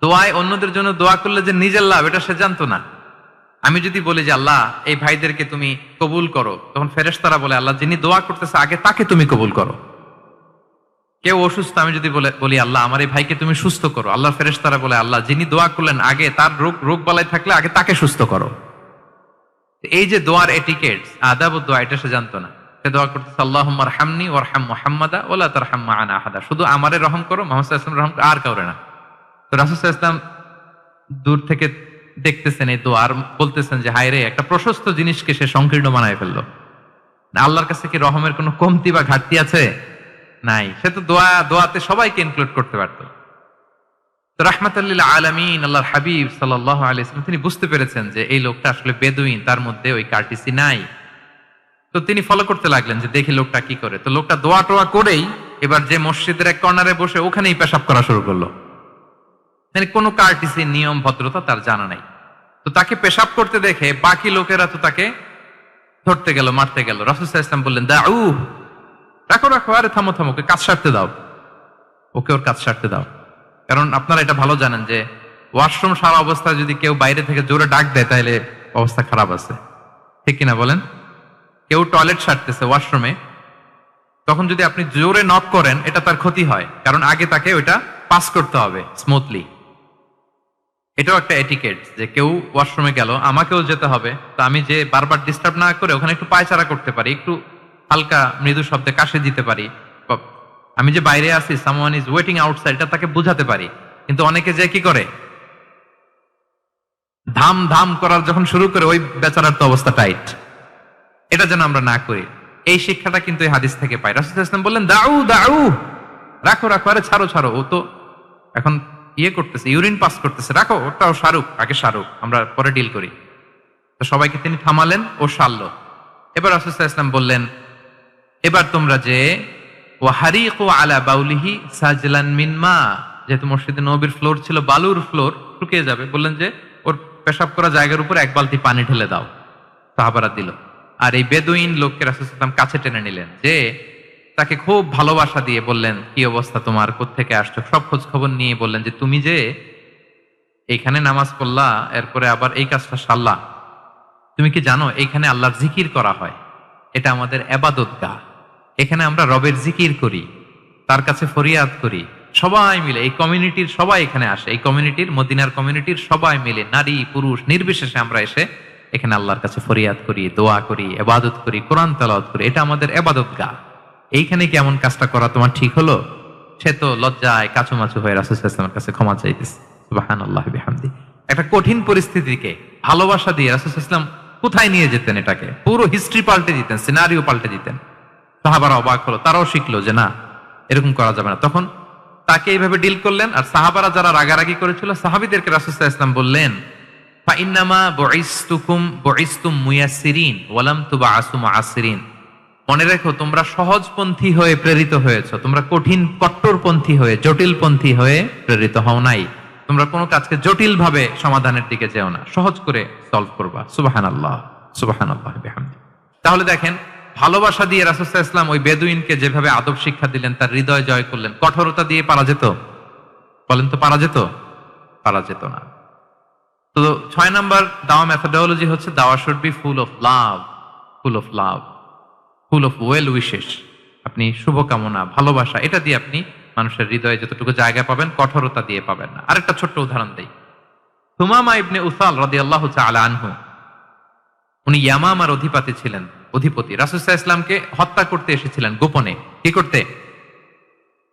দোয়ায় অন্যদের জন্য দোয়া করলে যে নিজের লাভ, এটা সে জানতো না। আমি যদি বলি যে আল্লাহ এই ভাইদেরকে তুমি কবুল করো, তখন ফেরেশতারা বলে আল্লাহ যিনি দোয়া করতেছে আগে তাকে তুমি কবুল করো। কেউ অসুস্থ, আমি যদি বলি আল্লাহ আমার এই ভাইকে তুমি সুস্থ করো, আল্লাহ ফেরেশতারা বলে আল্লাহ যিনি দোয়া করলেন আগে তার রোগ বালাই থাকলে আগে তাকে সুস্থ করো। এই যে দোয়ার এটিকেটস, আদাব দোয়া, এটা সে জানতো না। সে দোয়া করতেছে আল্লাহুম্মা আরহামনি ওয়ারহাম মুহাম্মাদা ওয়ালা তারহাম মা'ানা আহাদা, শুধু আমারে রহম করো, মুহাম্মদ সাল্লাল্লাহু আলাইহি ওয়াসাল্লাম রহম করো, আর কাউরে না। তো রাসূল সাল্লাল্লাহু আলাইহি ওয়াসাল্লাম দূর থেকে দেখতেছেন এই দোয়া, আর বলতেছেন যে হায় রে, একটা প্রশস্ত জিনিসকে সে সংকীর্ণ বানায় ফেললো। আল্লাহর কাছে কি রহমের কোনো কমতি বা ঘাটতি আছে? নাই। সে তো দোয়াতে সবাইকে ইনক্লুড করতে পারতো। তো রাহমাতাল লিল আলামিন আল্লাহর হাবিব সাল্লাল্লাহু আলাইহি ওয়াসাল্লাম তিনি বুঝতে পেরেছেন যে এই লোকটা আসলে বেদুইন, তার মধ্যে ওই কার্টিসি নাই। তো তিনি ফলো করতে লাগলেন যে দেখি লোকটা কি করে। তো লোকটা দোয়া টোয়া করেই এবার যে মসজিদের এক কর্নারে বসে ওখানেই পেশাব করা শুরু করলো। মানে কোনো কার্টিসি, নিয়ম, ভদ্রতা তার জানা নাই। তো তাকে পেশাব করতে দেখে বাকি লোকেরা তো তাকে ধরতে গেল, মারতে গেল। রাসূল সাল্লাল্লাহু আলাইহি ওয়াসাল্লাম বললেন, দাউ, রাখো রাখো, আরে থামো থামো, ওকে কাজ সারতে দাও, ওকে ওর কাজ সারতে দাও। কারণ আপনারা এটা ভালো জানেন যে ওয়াশরুম সারা অবস্থায় যদি কেউ বাইরে থেকে জোরে ডাক দেয় তাহলে অবস্থা খারাপ আছে, ঠিক কিনা বলেন? কেউ টয়লেট সারতেছে ওয়াশরুমে, তখন যদি আপনি জোরে নক করেন এটা তার ক্ষতি হয়, কারণ আগে তাকে ওইটা পাস করতে হবে স্মুথলি। এটাও একটা এটিকেট যে কেউ ওয়াশরুমে গেল, আমাকেও যেতে হবে, তো আমি যে বারবার ডিস্টার্ব না করে ওখানে একটু পায়চারা করতে পারি, একটু হালকা মৃদু শব্দে কাশি দিতে পারি, বা আমি যে বাইরে আছি, সামওয়ান ইজ ওয়েটিং আউটসাইড, এটা তাকে বোঝাতে পারি। কিন্তু অনেকে যে কি করে, ধাম ধাম করার যখন শুরু করে, ওই বেচারার তো অবস্থা টাইট। এটা যেন আমরা না করি, এই শিক্ষাটা কিন্তু এই হাদিস থেকে পাই। রাসূল সাল্লাল্লাহু আলাইহি ওয়াসাল্লাম বললেন, দাউ দাউ, রাখো রাখো, আরে ছাড়ো ছাড়ো, ও তো এখন করতেছে, ইউরিন পাস করতেছে, রাখো, ওটাও সারুক, আগে সারুক, আমরা পরে ডিল করি। তো সবাইকে তিনি থামালেন, ও সারল। এবার রাসূল সাল্লাল্লাহু আলাইহি ওয়াসাল্লাম বললেন, এবার তোমরা যে ওয়াহারিকু আলা বাউলিহি সাজলান মিন মা, যেহেতু মসজিদে নববীর ফ্লোর ছিল বালুর ফ্লোর, শুকিয়ে যাবে, বললেন যে ওর পেশাব করা জায়গার উপর এক বালতি পানি ঢেলে দাও। সাহাবারা দিল। আর এই বেদুইন লোককে রাসূল সাল্লাল্লাহু আলাইহি ওয়াসাল্লাম কাছে টেনে নিলেন, যে তাকে খুব ভালোবাসা দিয়ে বললেন, কি অবস্থা তোমার, কোত্থেকে আসছো, সব খোঁজ খবর নিয়ে বললেন যে তুমি যে এইখানে নামাজ পড়লা, এরপরে আবার এই কাজটা সারলা, তুমি কি জানো এইখানে আল্লাহর জিকির করা হয়, এটা আমাদের ইবাদতগাহ, এখানে আমরা রবের জিকির করি, তার কাছে ফরিয়াদ করি, সবাই মিলে এই কমিউনিটির সবাই এখানে আসে, এই কমিউনিটির, মদিনার কমিউনিটির সবাই মিলে, নারী পুরুষ নির্বিশেষে আমরা এসে এখানে আল্লাহর কাছে ফরিয়াদ করি, দোয়া করি, ইবাদত করি, কোরআন তেলাওয়াত করি, এটা আমাদের ইবাদতগাহ। এইখানে কি এমন কাজটা করা তোমার ঠিক হলো? সে তো লজ্জায় কাচুমাচু হয়ে রাসূল সাল্লাল্লাহু আলাইহি ওয়াসাল্লামের কাছে ক্ষমা চাইতেছে। সুবহানাল্লাহি বিহামদি। একটা কঠিন পরিস্থিতিকে ভালোবাসা দিয়ে রাসূল সাল্লাল্লাহু আলাইহি ওয়াসাল্লাম কোথায় নিয়ে যেতেন, এটাকে পুরো হিস্ট্রি পাল্টে দিতেন, সিনারিও পাল্টে দিতেন। সাহাবারা অবাক হলো, তারাও শিখলো যে না, এরকম করা যাবে না। তখন তাকে এইভাবে ডিল করলেন। আর সাহাবারা যারা রাগারাগি করেছিল, সাহাবীদেরকে রাসূল সাল্লাল্লাহু আলাইহি ওয়াসাল্লাম বললেন, ফা ইন্নামা বুইসতুম মুয়াসসিরিন ওয়া লাম তুবআসু মুআসসিরিন। মনে রেখো, তোমরা সহজপন্থী হয়ে প্রেরিত হয়েছো, তোমরা কঠিন কট্টরপন্থী হয়ে, জটিলপন্থী হয়ে প্রেরিত হও নাই। তোমরা কোনো কাজকে জটিল ভাবে সমাধানের দিকে যেও না, সহজ করে সলভ করবা। সুবহানাল্লাহ, সুবহানাল্লাহ বিহামদি। তাহলে দেখেন, ভালোবাসা দিয়ে রাসূল সাল্লাল্লাহু আলাইহি ওয়াসাল্লাম ওই বেদুইনকে যেভাবে আদব শিক্ষা দিলেন, তার হৃদয় জয় করলেন, কঠোরতা দিয়ে পারা যেত? বলেন তো, পারা যেত? পারা যেত না। তো 6 নাম্বার দাওয়া মেথোডোলজি হচ্ছে, দাওয়া should be full of love, full of love, full of well wishes. আপনি শুভকামনা, ভালোবাসা, এটা দিয়ে আপনি মানুষের হৃদয়ে যতটুকু জায়গা পাবেন, কঠোরতা দিয়ে পাবেন না। আরেকটা ছোট্ট উদাহরণ দেই। সুমামা ইবনে উসাল রাদিয়াল্লাহু তাআলা আনহু, উনি ইয়ামামার অধিপতি ছিলেন, অধিপতি। রাসূল সাল্লাল্লাহু আলাইহি ওয়াসাল্লামকে হত্যা করতে এসেছিলেন গোপনে। কি করতে?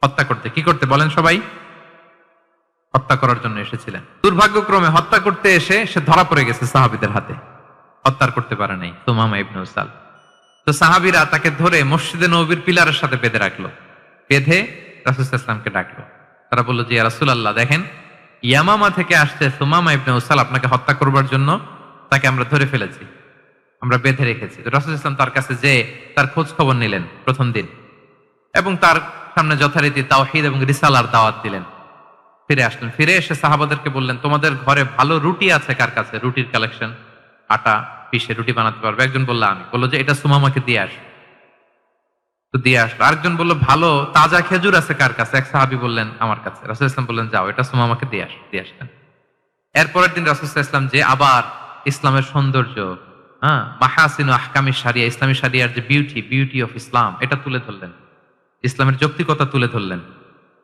হত্যা করতে। কি করতে বলেন সবাই? হত্যা করার জন্য এসেছিলেন। দুর্ভাগ্যক্রমে হত্যা করতে এসে সে ধরা পড়ে গেছে সাহাবীদের হাতে, হত্যা করতে পারে নাই সুমামা ইবনে উসাল। তো সাহাবীরা তাকে ধরে মসজিদে নববীর পিলারের সাথে বেঁধে রাখলো, বেঁধে রাসূল সাল্লাল্লাহু আলাইহি ওয়াসাল্লামকে ডাকলো। তারা বলল যে, ইয়া রাসূলুল্লাহ, দেখেন ইয়ামামা থেকে আসছে সুমামা ইবনে উসাল আপনাকে হত্যা করবার জন্য, তাকে আমরা ধরে ফেলেছি, আমরা বেঁধে রেখেছি। তো রাসূল সাল্লাল্লাহু আলাইহি ওয়াসাল্লাম তার কাছে যে তার খোঁজ খবর নিলেন প্রথম দিন, এবং তার সামনে যথারীতি তাওহীদ এবং রিসালার দাওয়াত দিলেন। ফিরে আসলেন, ফিরে এসে সাহাবাদেরকে বললেন, তোমাদের ঘরে ভালো রুটি আছে কার কাছে? রুটির কালেকশন, আটা পিষে রুটি বানাতে পারবে। একজন বলল আমি। বললো যে এটা সুমামাকে দিয়ে আস। তো দিয়ে আসলো। আরেকজন বললো ভালো তাজা খেজুর আছে কার কাছে? এক সাহাবী বললেন আমার কাছে। রাসূল সাল্লাল্লাহু আলাইহি ওয়াসাল্লাম বললেন যাও, এটা সুমামাকে দিয়ে আস। দিয়ে আসলেন। এরপরের দিন রাসূল সাল্লাল্লাহু আলাইহি ওয়াসাল্লাম যে আবার ইসলামের সৌন্দর্য, মাহাসিনু আহকামি শারিয়া, ইসলামী শারিয়ার যে বিউটি অফ ইসলাম, এটা তুলে ধরলেন, ইসলামের যৌক্তিকতা তুলে ধরলেন।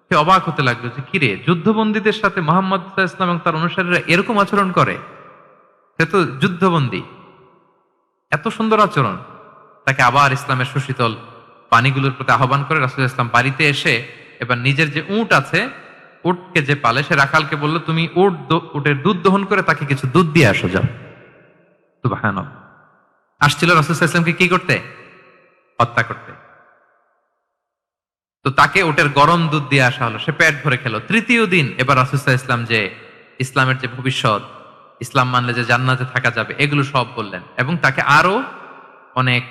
সে অবাক হতে লাগলো যে কিরে, যুদ্ধবন্দীদের সাথে মুহাম্মদ সাল্লাল্লাহু আলাইহি ওয়াসাল্লাম এবং তার অনুসারীরা এরকম আচরণ করে? সে তো যুদ্ধবন্দী, এত সুন্দর আচরণ। তাকে আবার ইসলামের সুশীতল পানিগুলোর প্রতি আহ্বান করে রাসূল সাল্লাল্লাহু আলাইহি ওয়াসাল্লাম বাড়িতে এসে এবার নিজের যে উট আছে, উটকে যে পালে, সে রাখালকে বলল, তুমি উটের দুধ দহন করে তাকে কিছু দুধ দিয়ে আসো, যাও। সুবহানাল্লাহ। আসছিল রাসূল সাল্লাল্লাহু আলাইহি ওয়াসাল্লামকে কি করতে? হত্যা করতে। তো তাকে উটের গরম দুধ দিয়ে আসা হলো, সে পেট ভরে খেলো। তৃতীয় দিন এবার রাসূল সাল্লাল্লাহু আলাইহি ওয়াসাল্লাম যে ইসলামের যে ভবিষ্যৎ, ইসলাম মানলে যে জান্নাতে থাকা যাবে, এগুলো সব বললেন, এবং তাকে আরো অনেক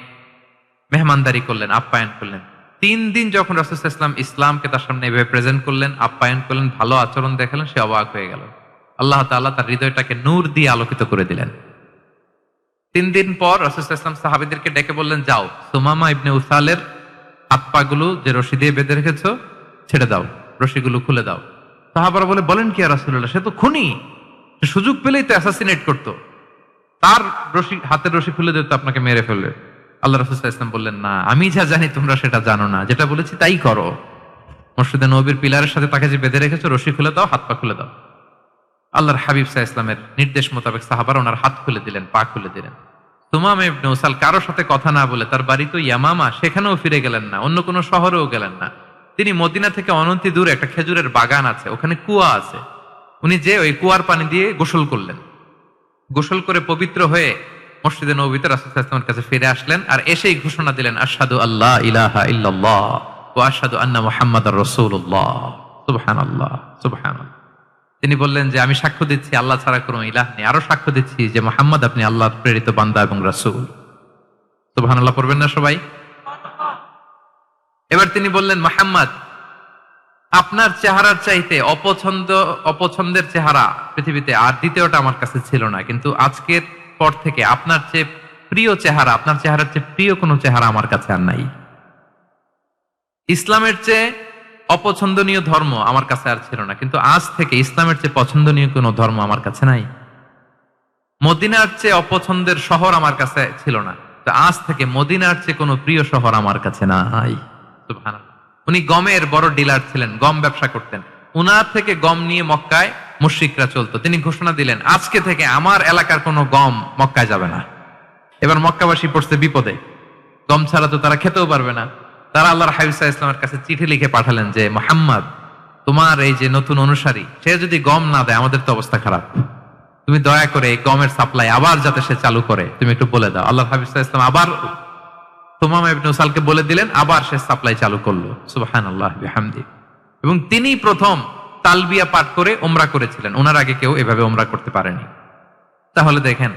মেহমানদারি করলেন, আপ্যায়ন করলেন। 3 দিন যখন রাসূল সাল্লাল্লাহু আলাইহি ওয়াসাল্লাম ইসলামকে তার সামনে এভাবে প্রেজেন্ট করলেন, আপ্যায়ন করলেন, ভালো আচরণ দেখালেন, সে অবাক হয়ে গেল। আল্লাহ তাআলা তার হৃদয়টাকে নূর দিয়ে আলোকিত করে দিলেন। 3 দিন পর রাসূল সাল্লাল্লাহু আলাইহি ওয়াসাল্লাম সাহাবীদেরকে ডেকে বললেন, যাও সুমামা ইবনে উসালের হাত পা গুলো যে রশি দিয়ে বেঁধে রেখেছো ছেড়ে দাও, রশিগুলো খুলে দাও। সাহাবারা বলেন কি ইয়া রাসূলুল্লাহ, সে তো খুনি, সে সুযোগ পেলেই তো অ্যাসাসিনেট করতো, তার রশি, হাতের রশি খুলে দিত, আপনাকে মেরে ফেলবে। আল্লাহ রাসূল সাল্লাল্লাহু আলাইহি ওয়াসাল্লাম বললেন, না, আমি যা জানি তোমরা সেটা জানো না, যেটা বলেছি তাই করো। মসজিদে নববীর পিলারের সাথে তাকে যে বেঁধে রেখেছো, রশি খুলে দাও, হাত পা খুলে দাও। আল্লাহর হাবিব সাল্লাল্লাহু আলাইহি ওয়াসাল্লামের নির্দেশ মোতাবেক সাহাবারা ওনার হাত খুলে দিলেন, পা খুলে দিলেন। সুমামা ইবনে উসাল কারো সাথে কথা না বলে, তার বাড়ি তো ইয়ামামা, সেখানেও ফিরে গেলেন না, অন্য কোনো শহরেও গেলেন না। তিনি মদিনা থেকে অনন্তি দূরে একটা খেজুরের বাগান আছে, ওখানে কুয়া আছে, উনি যে ওই কুয়ার পানি দিয়ে গোসল করলেন। গোসল করে পবিত্র হয়ে মসজিদে নববীতে রাসূল সাল্লাল্লাহু আলাইহি ওয়াসাল্লামের কাছে ফিরে আসলেন, আর এসেই ঘোষণা দিলেন, আশহাদু আল্লা ইলাহা ইল্লাল্লাহ ওয়া আশহাদু আন্না মুহাম্মাদার রাসূলুল্লাহ। সুবহানাল্লাহ, সুবহানাল্লাহ। তিনি বললেন যে আমি সাক্ষ্য দিচ্ছি আল্লাহ ছাড়া কোনো ইলাহ নেই, আরো সাক্ষ্য দিচ্ছি যে মুহাম্মদ আপনি আল্লাহর প্রেরিত বান্দা এবং রাসূল। সুবহানাল্লাহ পড়বেন না সবাই? এবার তিনি বললেন, মুহাম্মদ, আপনার চেহারার চাইতে অপছন্দের চেহারা পৃথিবীতে আর দ্বিতীয়টা আমার কাছে ছিল না, কিন্তু আজকের পর থেকে আপনার চেয়ে প্রিয় চেহারা, আপনার চেহারার চেয়ে প্রিয় কোনো চেহারা আমার কাছে আর নাই। ইসলামের চেয়ে অপছন্দনীয় ধর্ম আমার কাছে আর ছিল না, কিন্তু আজ থেকে ইসলামের চেয়ে পছন্দনীয় কোনো ধর্ম আমার কাছে নাই। মদিনার চেয়ে অপছন্দের শহর আমার কাছে ছিল না, তো আজ থেকে মদিনার চেয়ে কোনো প্রিয় শহর আমার কাছে নাই। সুবহানাল্লাহ। উনি গমের বড় ডিলার ছিলেন, গম ব্যবসা করতেন। উনার থেকে গম নিয়ে মক্কায় মুশরিকরা চলতো। তিনি ঘোষণা দিলেন, আজকে থেকে আমার এলাকার কোনো গম মক্কায় যাবে না। এবার মক্কাবাসী পড়ছে বিপদে, গম ছাড়া তো তারা খেতেও পারবে না। তারা আল্লাহর হাবিব সাল্লাল্লাহু আলাইহি ওয়াসাল্লামের কাছে চিঠি লিখে পাঠালেন যে, মুহাম্মদ, তোমার এই যে নতুন অনুসারী, সে যদি গম না দেয় আমাদের তো অবস্থা খারাপ, তুমি দয়া করে এই গমের সাপ্লাই আবার যাতে সে চালু করে তুমি একটু বলে দাও। আল্লাহর হাবিব সাল্লাল্লাহু আলাইহি ওয়াসাল্লাম আবার সুমামা ইবনে উসালকে বলে দিলেন, আবার সে সাপ্লাই চালু করলো। সুবহানাল্লাহ বিহামদি। এবং তিনি প্রথম তালবিয়া পাঠ করে উমরা করেছিলেন, ওনার আগে কেউ এভাবে উমরা করতে পারেনি। তাহলে দেখেন,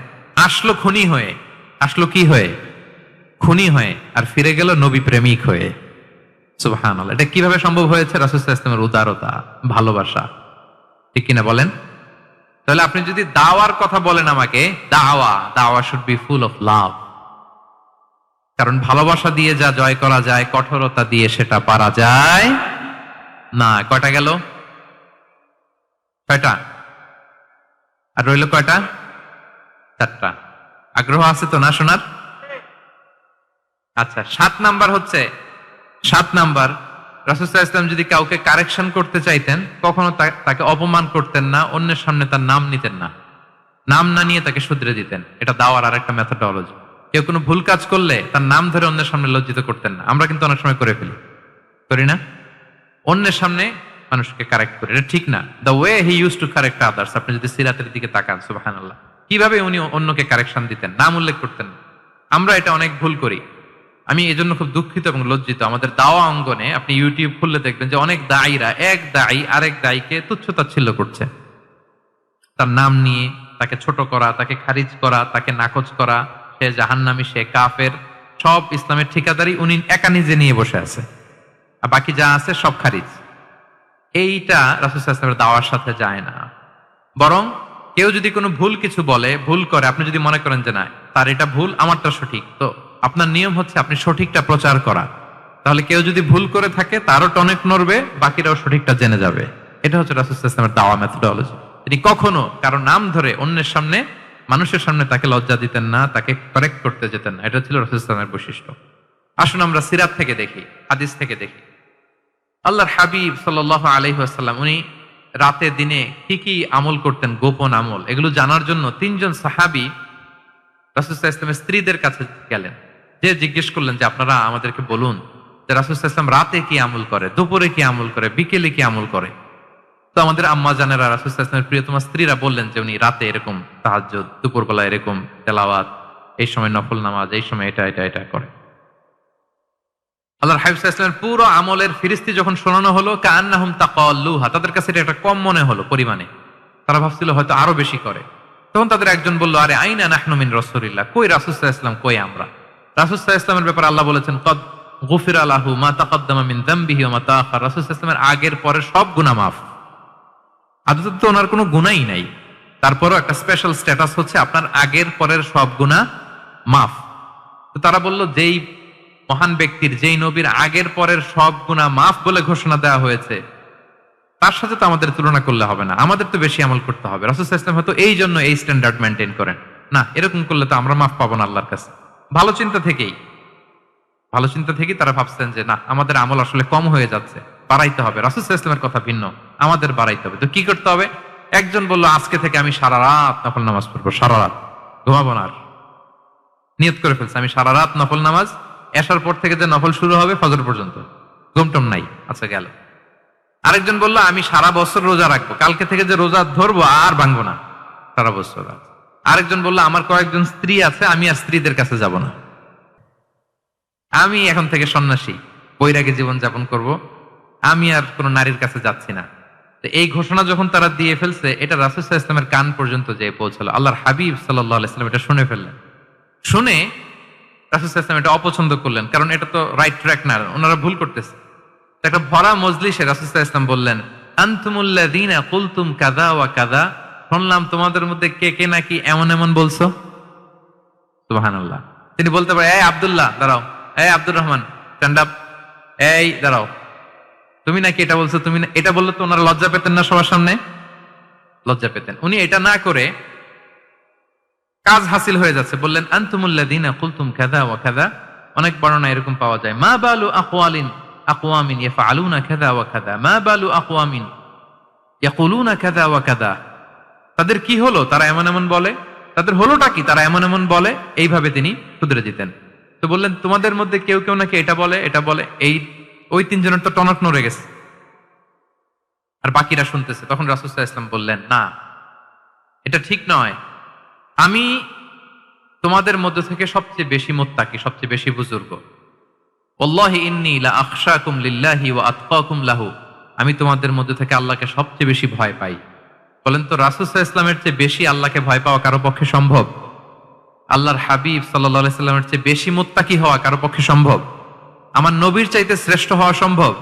আসলো খুনি হয়ে, আসলো কি হয়ে? খুনি হয়ে, আর ফিরে গেল নবী প্রেমিক হয়ে। সুবহানাল্লাহ। এটা কিভাবে সম্ভব হয়েছে? রাসূল সাল্লাল্লাহু আলাইহি ওয়াসাল্লামের উদারতা, ভালোবাসা। ঠিক কিনা বলেন? তাহলে আপনি যদি দাওয়ার কথা বলেন আমাকে, দাওয়া should be full of love. কারণ ভালোবাসা দিয়ে যা জয় করা যায়, কঠোরতা দিয়ে সেটা পারা যায় না। কয়টা গেল? কয়টা? আর রইল কয়টা? 4টা। আগ্রহ আছে তো না শোনার? আচ্ছা, 7 নাম্বার হচ্ছে, 7 নাম্বার, রাসূল সাল্লাল্লাহু আলাইহি ওয়াসাল্লাম যদি কাউকে কারেকশন করতে চাইতেন, কখনো তাকে অপমান করতেন না, অন্যের সামনে তার নাম নিতেন না, নাম না নিয়ে তাকে শুধরে দিতেন। এটা দাওয়ার আরেকটা মেথডোলজি। কেউ কোনো ভুল কাজ করলে তার নাম ধরে অন্যের সামনে লজ্জিত করতেন না। আমরা কিন্তু অনেক সময় করে ফেলি, করি না? অন্যের সামনে মানুষকে কারেক্ট করি, এটা ঠিক না। The way he use to correct others, আপনি যদি সিরাতের দিকে তাকান, সুবহানাল্লাহ, কিভাবে উনি অন্যকে কারেকশন দিতেন, নাম উল্লেখ করতেন না। আমরা এটা অনেক ভুল করি। আমি এজন্য খুব দুঃখিত এবং লজ্জিত। আমাদের দাওয়া অঙ্গনে আপনি ইউটিউব খুললে দেখবেন যে অনেক দায়ীরা, এক দায়ী আরেক দায়ীকে তুচ্ছ-তাচ্ছিল্য করছে, তার নাম নিয়ে তাকে ছোট করা, তাকে খারিজ করা, তাকে নাকচ করা, সে জাহান্নামী, সে কাফের, সব ইসলামের ঠিকাদারি উনি একা নিজে নিয়ে বসে আছে, আর বাকি যা আছে সব খারিজ। এইটা রাসূল সাল্লাল্লাহু আলাইহি ওয়াসাল্লামের দাওয়ার সাথে যায় না। বরং কেউ যদি কোনো ভুল কিছু বলে, ভুল করে, আপনি যদি মনে করেন যে না তার এটা ভুল, আমারটা সঠিক, তো আপনার নিয়ম হচ্ছে আপনি সঠিকটা প্রচার করা। তাহলে কেউ যদি ভুল করে থাকে তারও টনক নড়বে, বাকিরাও সঠিকটা জেনে যাবে। এটা হচ্ছে রাসূল সাল্লাল্লাহু আলাইহি ওয়াসাল্লামের দাওয়া মেথডোলজি। তিনি কখনো কারো নাম ধরে অন্যের সামনে, মানুষের সামনে তাকে লজ্জা দিতেন না, তাকে কারেক্ট করতে যেতেন না। এটা ছিল রাসূল সাল্লাল্লাহু আলাইহি ওয়াসাল্লামের বৈশিষ্ট্য। আসুন আমরা সিরাত থেকে দেখি, হাদিস থেকে দেখি। আল্লাহর হাবিব সাল্লাল্লাহু আলাইহি ওয়াসাল্লাম উনি রাতে দিনে কি কি আমল করতেন, গোপন আমল, এগুলো জানার জন্য 3 জন সাহাবী রাসূল সাল্লাল্লাহু আলাইহি ওয়াসাল্লামের স্ত্রীদের কাছে গেলেন। যে জিজ্ঞেস করলেন যে আপনারা আমাদেরকে বলুন যে রাসূল সাল্লাল্লাহু আলাইহি ওয়াসাল্লাম রাতে কি আমল করে, দুপুরে কি আমল করে, বিকেলে কি আমল করে। তো আমাদের আম্মা জানেরা, রাসূল সাল্লাল্লাহু আলাইহি ওয়াসাল্লামের প্রিয়তমা স্ত্রীরা বললেন যে উনি রাতে এরকম তাহাজ্জুদ, দুপুরবেলা এরকম তেলাওয়াত, এই সময় নফল নামাজ, এই সময় এটা করে। আল্লাহর হাবিব সাল্লাল্লাহু আলাইহি ওয়াসাল্লামের পুরো আমলের ফিরিস্তি যখন শোনানো হলো, কাআন্নাহুম তাকাল্লুহা, তাদের কাছে এটা একটা কম মনে হলো পরিমাণে। তারা ভাবছিল হয়তো আরো বেশি করে। তখন তাদের একজন বলল, আরে আইনা নাহনু মিন রাসূলিল্লাহ, কই রাসূল সাল্লাল্লাহু আলাইহি ওয়াসাল্লাম, কই আমরা। রাসূল সাল্লাল্লাহু আলাইহি ওয়াসাল্লামের ব্যাপারে আল্লাহ বলেছেন, কদ গুফিরা লাহু মা তাকাদ্দামা মিন যামবিহি ওয়া মা তাআখার, রাসূল সাল্লাল্লাহু আলাইহি ওয়াসাল্লামের আগের পরের সব গুনাহ মাফ। আদতে তো ওনার কোনো গুনাহই নাই, তারপরও একটা স্পেশাল স্ট্যাটাস হচ্ছে আপনার আগের পরের সব গুনাহ মাফ। তো তারা বলল, যেই মহান ব্যক্তির, যেই নবীর আগের পরের সব গুনাহ মাফ বলে ঘোষণা দেওয়া হয়েছে, তার সাথে তো আমাদের তুলনা করলে হবে না, আমাদের তো বেশি আমল করতে হবে। রাসূল সাল্লাল্লাহু আলাইহি ওয়াসাল্লাম হয়তো এই জন্য এই স্ট্যান্ডার্ড মেনটেন করেন না, এরকম করলে তো আমরা মাফ পাবো না আল্লাহর কাছে। ভালো চিন্তা থেকেই তারা ভাবছেন যে না, আমাদের আমল আসলে কম হয়ে যাচ্ছে, বাড়াইতে হবে। রাসূল সাল্লাল্লাহু আলাইহি ওয়াসাল্লামের কথা ভিন্ন, আমাদের বাড়াইতে হবে। তো কি করতে হবে? একজন বলল আজকে থেকে আমি সারা রাত নফল নামাজ পড়বো, সারা রাত ঘুমাবো না আর। নিয়ত করে ফেলছে আমি সারা রাত নফল নামাজ, এশার পর থেকে যে নফল শুরু হবে ফজর পর্যন্ত, ঘুমটুম নাই। আচ্ছা গেল। আরেকজন বলল আমি সারা বছর রোজা রাখবো, কালকে থেকে যে রোজা ধরবো আর ভাঙবো না সারা বছর। আরেকজন বলল আমার কয়েকজন স্ত্রী আছে, আমি আর স্ত্রীদের কাছে যাব না, আমি এখন থেকে সন্ন্যাসী, বৈরাগী জীবন যাপন করব, আমি আর কোন নারীর কাছে যাচ্ছি না। তো এই ঘোষণা যখন তারা দিয়ে ফেলছে, এটা রাসূল সাল্লাল্লাহু আলাইহি ওয়াসাল্লামের কান পর্যন্ত যেয়ে পৌঁছালো। আল্লাহর হাবিব সাল্লাল্লাহু আলাইহি ওয়াসাল্লাম এটা শুনে ফেললেন। শুনে রাসূল সাল্লাল্লাহু আলাইহি ওয়াসাল্লাম এটা অপছন্দ করলেন, কারণ এটা তো রাইট ট্র্যাক না, ওনারা ভুল করতেছে। একটা ভরা মজলিসে রাসূল সাল্লাল্লাহু আলাইহি ওয়াসাল্লাম বললেন, আনতুমুল্লাযীনা কুলতুম কাযা ওয়া কাযা, শুনলাম তোমাদের মধ্যে কে কে নাকি এমন এমন বলছো। সুবহানাল্লাহ। তিনি বলতে পারে এই আব্দুল্লাহ দাঁড়াও, এই আব্দুর রহমান স্ট্যান্ড আপ, এই দাঁড়াও, তুমি নাকি এটা বলছো, তুমি এটা বললে তো ওনারা লজ্জা পেতেন না? সবার সামনে লজ্জা পেতেন। উনি এটা না করে কাজ হাসিল হয়ে যাচ্ছে, বললেন আনতুমুল্লাযীনা কুলতুম কাযা ওয়া কাযা। অনেক বর্ণনা এরকম পাওয়া যায়, মা বালু আকওয়ালিন আকওয়ামিন ইয়াফআলুনা কাযা ওয়া কাযা, মা বালু আকওয়ামিন ইয়াকুলুনা কাযা ওয়া কাযা। তাদের কি হলো, তারা এমন এমন বলে, তাদের হলোটা কি, তারা এমন এমন বলে। এইভাবে তিনি শুধরে দিতেন। তো বললেন তোমাদের মধ্যে কেউ কেউ নাকি এটা বলে এটা বলে। ওই তিনজনের তো টনক নড়ে গেছে, আর বাকিরা শুনতেছে। তখন রাসূল সাল্লাল্লাহু আলাইহি ওয়াসাল্লাম বললেন, না, এটা ঠিক নয়, আমি তোমাদের মধ্য থেকে সবচেয়ে বেশি মুত্তাকি, সবচেয়ে বেশি বুজুর্গ। ওয়াল্লাহি ইন্নী লা আখশাকুম লিল্লাহি ওয়া আতকাকুম লাহু, আমি তোমাদের মধ্য থেকে আল্লাহকে সবচেয়ে বেশি ভয় পাই। বলেন তো রাসূল সাল্লাল্লাহু আলাইহি ওয়াসাল্লামের চেয়ে বেশি আল্লাহকে ভয় পাওয়া কারো পক্ষে সম্ভব? আল্লাহর হাবিব সাল্লাল্লাহু আলাইহি ওয়াসাল্লামের চেয়ে বেশি মুত্তাকি হওয়া কারো পক্ষে সম্ভব? আমার নবীর চাইতে শ্রেষ্ঠ হওয়া সম্ভব?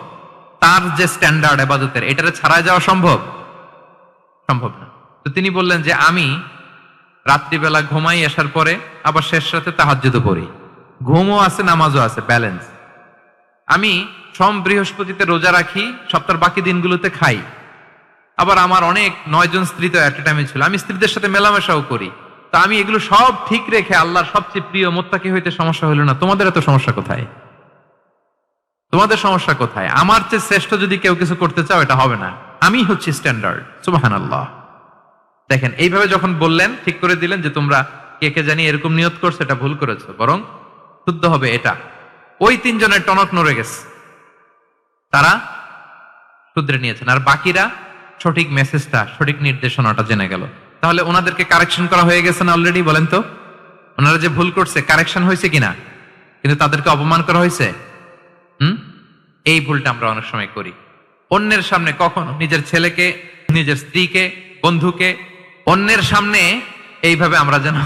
তার যে স্ট্যান্ডার্ড ইবাদতের, এটারে ছাড়ায় যাওয়া সম্ভব? সম্ভব না। তো তিনি বললেন যে আমি রাত্রিবেলা ঘুমাই আসার পরে, আবার শেষ রাতে তাহাজ্জুদও পড়ি, ঘুমও আছে নামাজও আছে, ব্যালেন্স। আমি সোম বৃহস্পতিতে রোজা রাখি, সপ্তাহের বাকি দিনগুলোতে খাই। আবার আমার অনেক 9 জন স্ত্রী তো একটা টাইমে ছিল, আমি স্ত্রীদের সাথে মেলামেশাও করি। তা আমি এগুলো সব ঠিক রেখে আল্লাহর সবচেয়ে প্রিয় মুত্তাকি হইতে সমস্যা হইল না। তোমাদের এত সমস্যা কোথায়? তোমাদের সমস্যা কোথায়? আমার চেয়ে শ্রেষ্ঠ যদি কেউ কিছু করতে চাও, এটা হবে না, আমি হচ্ছি স্ট্যান্ডার্ড। সুবহানাল্লাহ। দেখেন এইভাবে যখন বললেন, ঠিক করে দিলেন যে তোমরা কে কে জানি এরকম নিয়ত করছো, এটা ভুল করেছো, বরং শুদ্ধ হবে এটা। ওই তিনজনের টনক নড়ে গেছে, তারা শুধরে নিয়েছেন, আর বাকিরা সঠিক মেসেজটা, সঠিক নির্দেশনাটা জেনে গেল। তাহলে ওনাদেরকে কারেকশন করা হয়ে গেছে না অলরেডি? বলেন তো, ওনারা যে ভুল করছে কারেকশন হয়েছে কিনা? কিন্তু তাদেরকে অপমান করা হয়েছে। এই ভুলটা আমরা অনেক সময় করি। অন্যের সামনে কখনো নিজের ছেলেকে, নিজের স্ত্রীকে, বন্ধুকে অন্যের সামনে এইভাবে আমরা যেন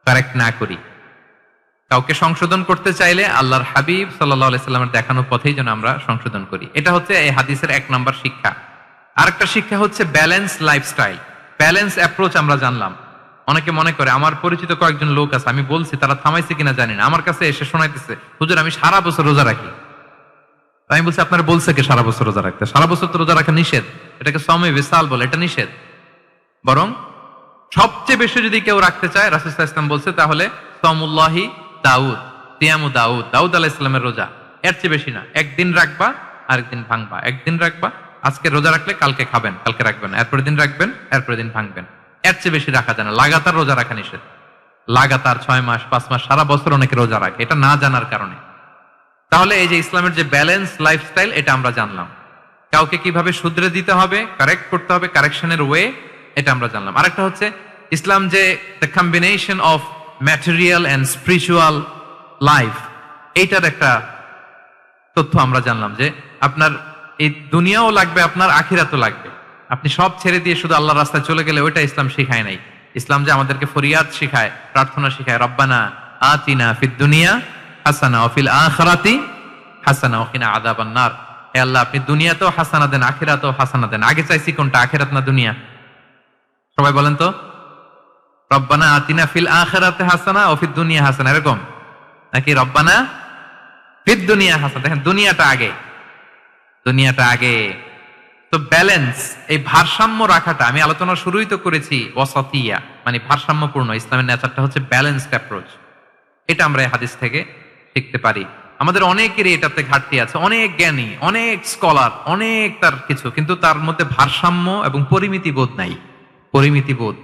কারেক্ট না করি। কাউকে সংশোধন করতে চাইলে আল্লাহর হাবিব সাল্লাল্লাহু আলাইহি সাল্লামের দেখানো পথেই যেন আমরা সংশোধন করি। এটা হচ্ছে এই হাদিসের 1 নাম্বার শিক্ষা। আরেকটা শিক্ষা হচ্ছে ব্যালেন্স লাইফস্টাইল, ব্যালেন্স অ্যাপ্রোচ আমরা জানলাম। অনেকে মনে করে, আমার পরিচিত কয়েকজন লোক আছে, আমি বলছি, তারা থামাইছে কিনা জানি না, আমার কাছে এসে শোনাইতেছে, হুজুর আমি সারা বছর রোজা রাখি। আমি বলছি আপনার বলছে কে সারা বছর রোজা রাখতে? সারা বছর তো রোজা রাখা নিষেধ, এটাকে সওমে বিসাল বলে, এটা নিষেধ। বরং সবচেয়ে বেশি যদি কেউ রাখতে চায়, রাসূল সাল্লাল্লাহু আলাইহি ওয়াসাল্লাম বলছে, তাহলে সাওমুল্লাহি দাউদ, সিয়ামু দাউদ, দাউদ আলাইহিস সালামের রোজা, এর চেয়ে বেশি না। একদিন রাখবা, আরেকদিন ভাঙবা, একদিন রাখবা, আজকে রোজা রাখলে কালকে খাবেন, কালকে রাখবেন, এরপরের দিন রাখবেন, এরপরের দিন ভাঙবেন। এর চেয়ে বেশি রাখা যায় না। লাগাতার রোজা রাখা নিষেধ। লাগাতার 6 মাস 5 মাস সারা বছর অনেকে রোজা রাখে, এটা না জানার কারণে। তাহলে এই যে ইসলামের যে ব্যালেন্স লাইফস্টাইল, এটা আমরা জানলাম। কাউকে কিভাবে শুধরে দিতে হবে, কারেক্ট করতে হবে, কারেকশনের ওয়ে, এটা আমরা জানলাম। আরেকটা হচ্ছে ইসলাম যে the combination of material and spiritual life, এইটার একটা তথ্য আমরা জানলাম যে আপনার এই দুনিয়াও লাগবে, আপনার আখিরাতও লাগবে। আপনি সব ছেড়ে দিয়ে শুধু আল্লাহর রাস্তায় চলে গেলে ওইটা ইসলাম শিখায় নাই। ইসলাম যে আমাদেরকে ফরিয়াদ শিখায়, প্রার্থনা শিখায়, রব্বানা আতিনা ফিদ দুনিয়া হাসানা ওয়া ফিল আখিরাতি হাসানা ওয়া কিনা আযাবান নার। হে আল্লাহ, আপনি দুনিয়াতেও হাসানা দেন, আখিরাতেও হাসানা দেন। আগে চাইছি কোনটা, আখিরাত না দুনিয়া? সবাই বলেন তো, রব্বানা আতিনা ফিল আখিরাতি হাসানা ওয়া ফিদ দুনিয়া হাসানা, এরকম নাকি রব্বানা ফিদ দুনিয়া হাসানা? দেখেন দুনিয়াটা আগে, দুনিয়াটা আগে। তো ব্যালেন্স, এই ভারসাম্য রাখাটা, আমি আলোচনার শুরুই তো করেছি ওয়াসাতিয়া, মানে ভারসাম্যপূর্ণ। ইসলামের নেচারটা হচ্ছে ব্যালেন্সড অ্যাপ্রোচ। এটা আমরা এই হাদিস থেকে শিখতে পারি। আমাদের অনেকেরই এটাতে ঘাটতি আছে, অনেক জ্ঞানী, অনেক স্কলার, অনেক তার কিছু, কিন্তু তার মধ্যে ভারসাম্য এবং পরিমিতি বোধ নাই। পরিমিতি বোধ,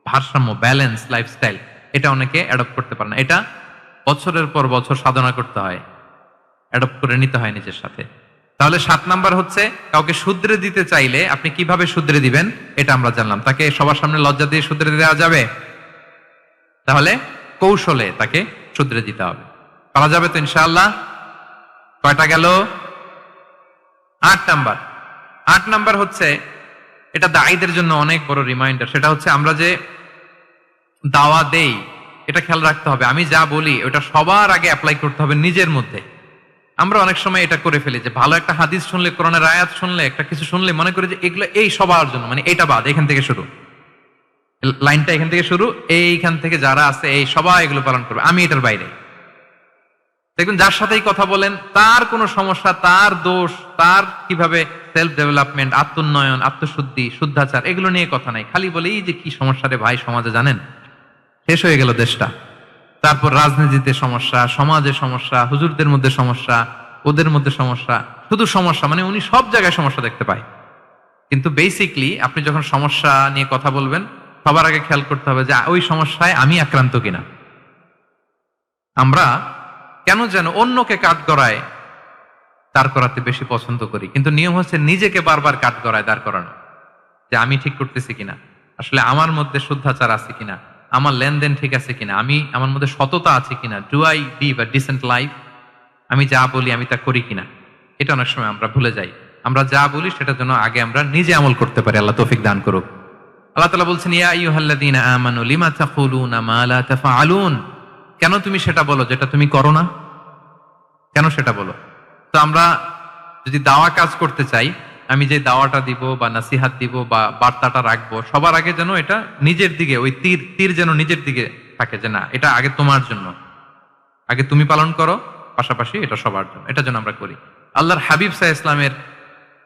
ভারসাম্য, ব্যালেন্স লাইফস্টাইল, এটা অনেকে অ্যাডপ্ট করতে পারে না। এটা বছরের পর বছর সাধনা করতে হয়, অ্যাডপ্ট করে নিতে হয় নিজের সাথে। তাহলে 7 নাম্বার হচ্ছে, কাউকে শুধরে দিতে চাইলে আপনি কিভাবে শুধরে দিবেন এটা আমরা জানলাম। তাকে সবার সামনে লজ্জা দিয়ে শুধরে দেওয়া যাবে? তাহলে কৌশলে তাকে শুধরে দিতে হবে। পারা যাবে তো ইনশাআল্লাহ? কয়টা গেল? 8 নাম্বার। 8 নাম্বার হচ্ছে, এটা দায়ীদের জন্য অনেক বড় রিমাইন্ডার। সেটা হচ্ছে, আমরা যে দাওয়া দেই এটা খেয়াল রাখতে হবে, আমি যা বলি ওটা সবার আগে অ্যাপ্লাই করতে হবে নিজের মধ্যে। আমরা অনেক সময় এটা করে ফেলি যে ভালো একটা হাদিস শুনলে, কোরআনের আয়াত শুনলে, একটা কিছু শুনলে মনে করি যে এগুলো এই সবার জন্য, মানে এটা বাদ, এখান থেকে শুরু, লাইনটা এখান থেকে শুরু, এইখান থেকে যারা আছে এই সবাই এগুলো পালন করবে, আমি এটার বাইরে। দেখুন, যার সাথেই কথা বলেন তার কোনো সমস্যা, তার দোষ, তার কিভাবে সেলফ ডেভেলপমেন্ট, আত্মোন্নয়ন, আত্মশুদ্ধি, শুদ্ধাচার, এগুলো নিয়ে কথা নাই। খালি বলেই যে কি সমস্যা রে ভাই সমাজে, জানেন শেষ হয়ে গেল দেশটা। তারপর রাজনীতিতে সমস্যা, সমাজে সমস্যা, হুজুরদের মধ্যে সমস্যা, ওদের মধ্যে সমস্যা, শুধু সমস্যা, মানে উনি সব জায়গায় সমস্যা দেখতে পায়। কিন্তু বেসিকলি আপনি যখন সমস্যা নিয়ে কথা বলবেন, সবার আগে খেয়াল করতে হবে যে ওই সমস্যায় আমি আক্রান্ত কিনা। আমরা কেন যেন অন্যকে কাঠগড়ায় দাঁড় করাতে বেশি পছন্দ করি, কিন্তু নিয়ম হচ্ছে নিজেকে বারবার কাঠগড়ায় দাঁড় করানো, যে আমি ঠিক করতেছি কিনা, আসলে আমার মধ্যে শুদ্ধাচার আছে কিনা, আমার লেনদেন ঠিক আছে কিনা, আমি আমার মধ্যে সততা আছে কিনা, do I live a decent life, আমি যা বলি আমি তা করি কিনা। এটা অনেক সময় আমরা ভুলে যাই। আমরা যা বলি সেটার জন্য আগে আমরা নিজে আমল করতে পারি। আল্লাহ তৌফিক দান করুক। আল্লাহ তাআলা বলছেন, ইয়া আইয়ুহাল্লাযীনা আমানু লিমা তাকুলুনা মা লা তাফআলুন, কেন তুমি সেটা বলো যেটা তুমি করো না? কেন সেটা বলো? তো আমরা যদি দাওয়া কাজ করতে চাই, আমি যে দাওয়াটা দিব বা নাসিহাত দিব বা বার্তাটা রাখবো, সবার আগে যেন এটা নিজের দিকে, ওই তীর যেন নিজের দিকে থাকে, যে না এটা আগে তোমার জন্য, আগে তুমি পালন করো, পাশাপাশি এটা সবার জন্য, এটা যেন আমরা করি। আল্লাহর হাবিব সাল্লাল্লাহু আলাইহি ওয়াসাল্লামের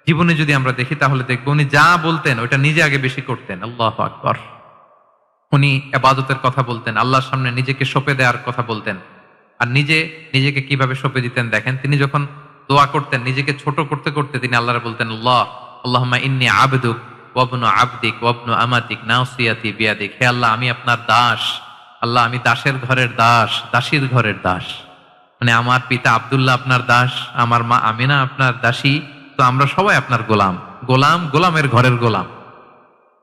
জীবনে যদি আমরা দেখি তাহলে দেখবো উনি যা বলতেন ওইটা নিজে আগে বেশি করতেন। আল্লাহু আকবার। উনি ইবাদতের কথা বলতেন, আল্লাহর সামনে নিজেকে সঁপে দেওয়ার কথা বলতেন। আর নিজেকে কিভাবে সঁপে দিতেন দেখেন, তিনি যখন দোয়া করতেন নিজেকে ছোট করতে করতে তিনি আল্লাহরে বলতেন, আল্লাহুম্মা ইন্নী আবদুক ওয়া ইবনু আবদিক ওয়া ইবনু আমাতিক নাসিয়াতি বিয়াদিক, হে আল্লাহ আমি আপনার দাস, আল্লাহ আমি দাসের ঘরের দাস, দাসীর ঘরের দাস। মানে আমার পিতা আব্দুল্লাহ আপনার দাস, আমার মা আমিনা আপনার দাসী, তো আমরা সবাই আপনার গোলামের ঘরের গোলাম।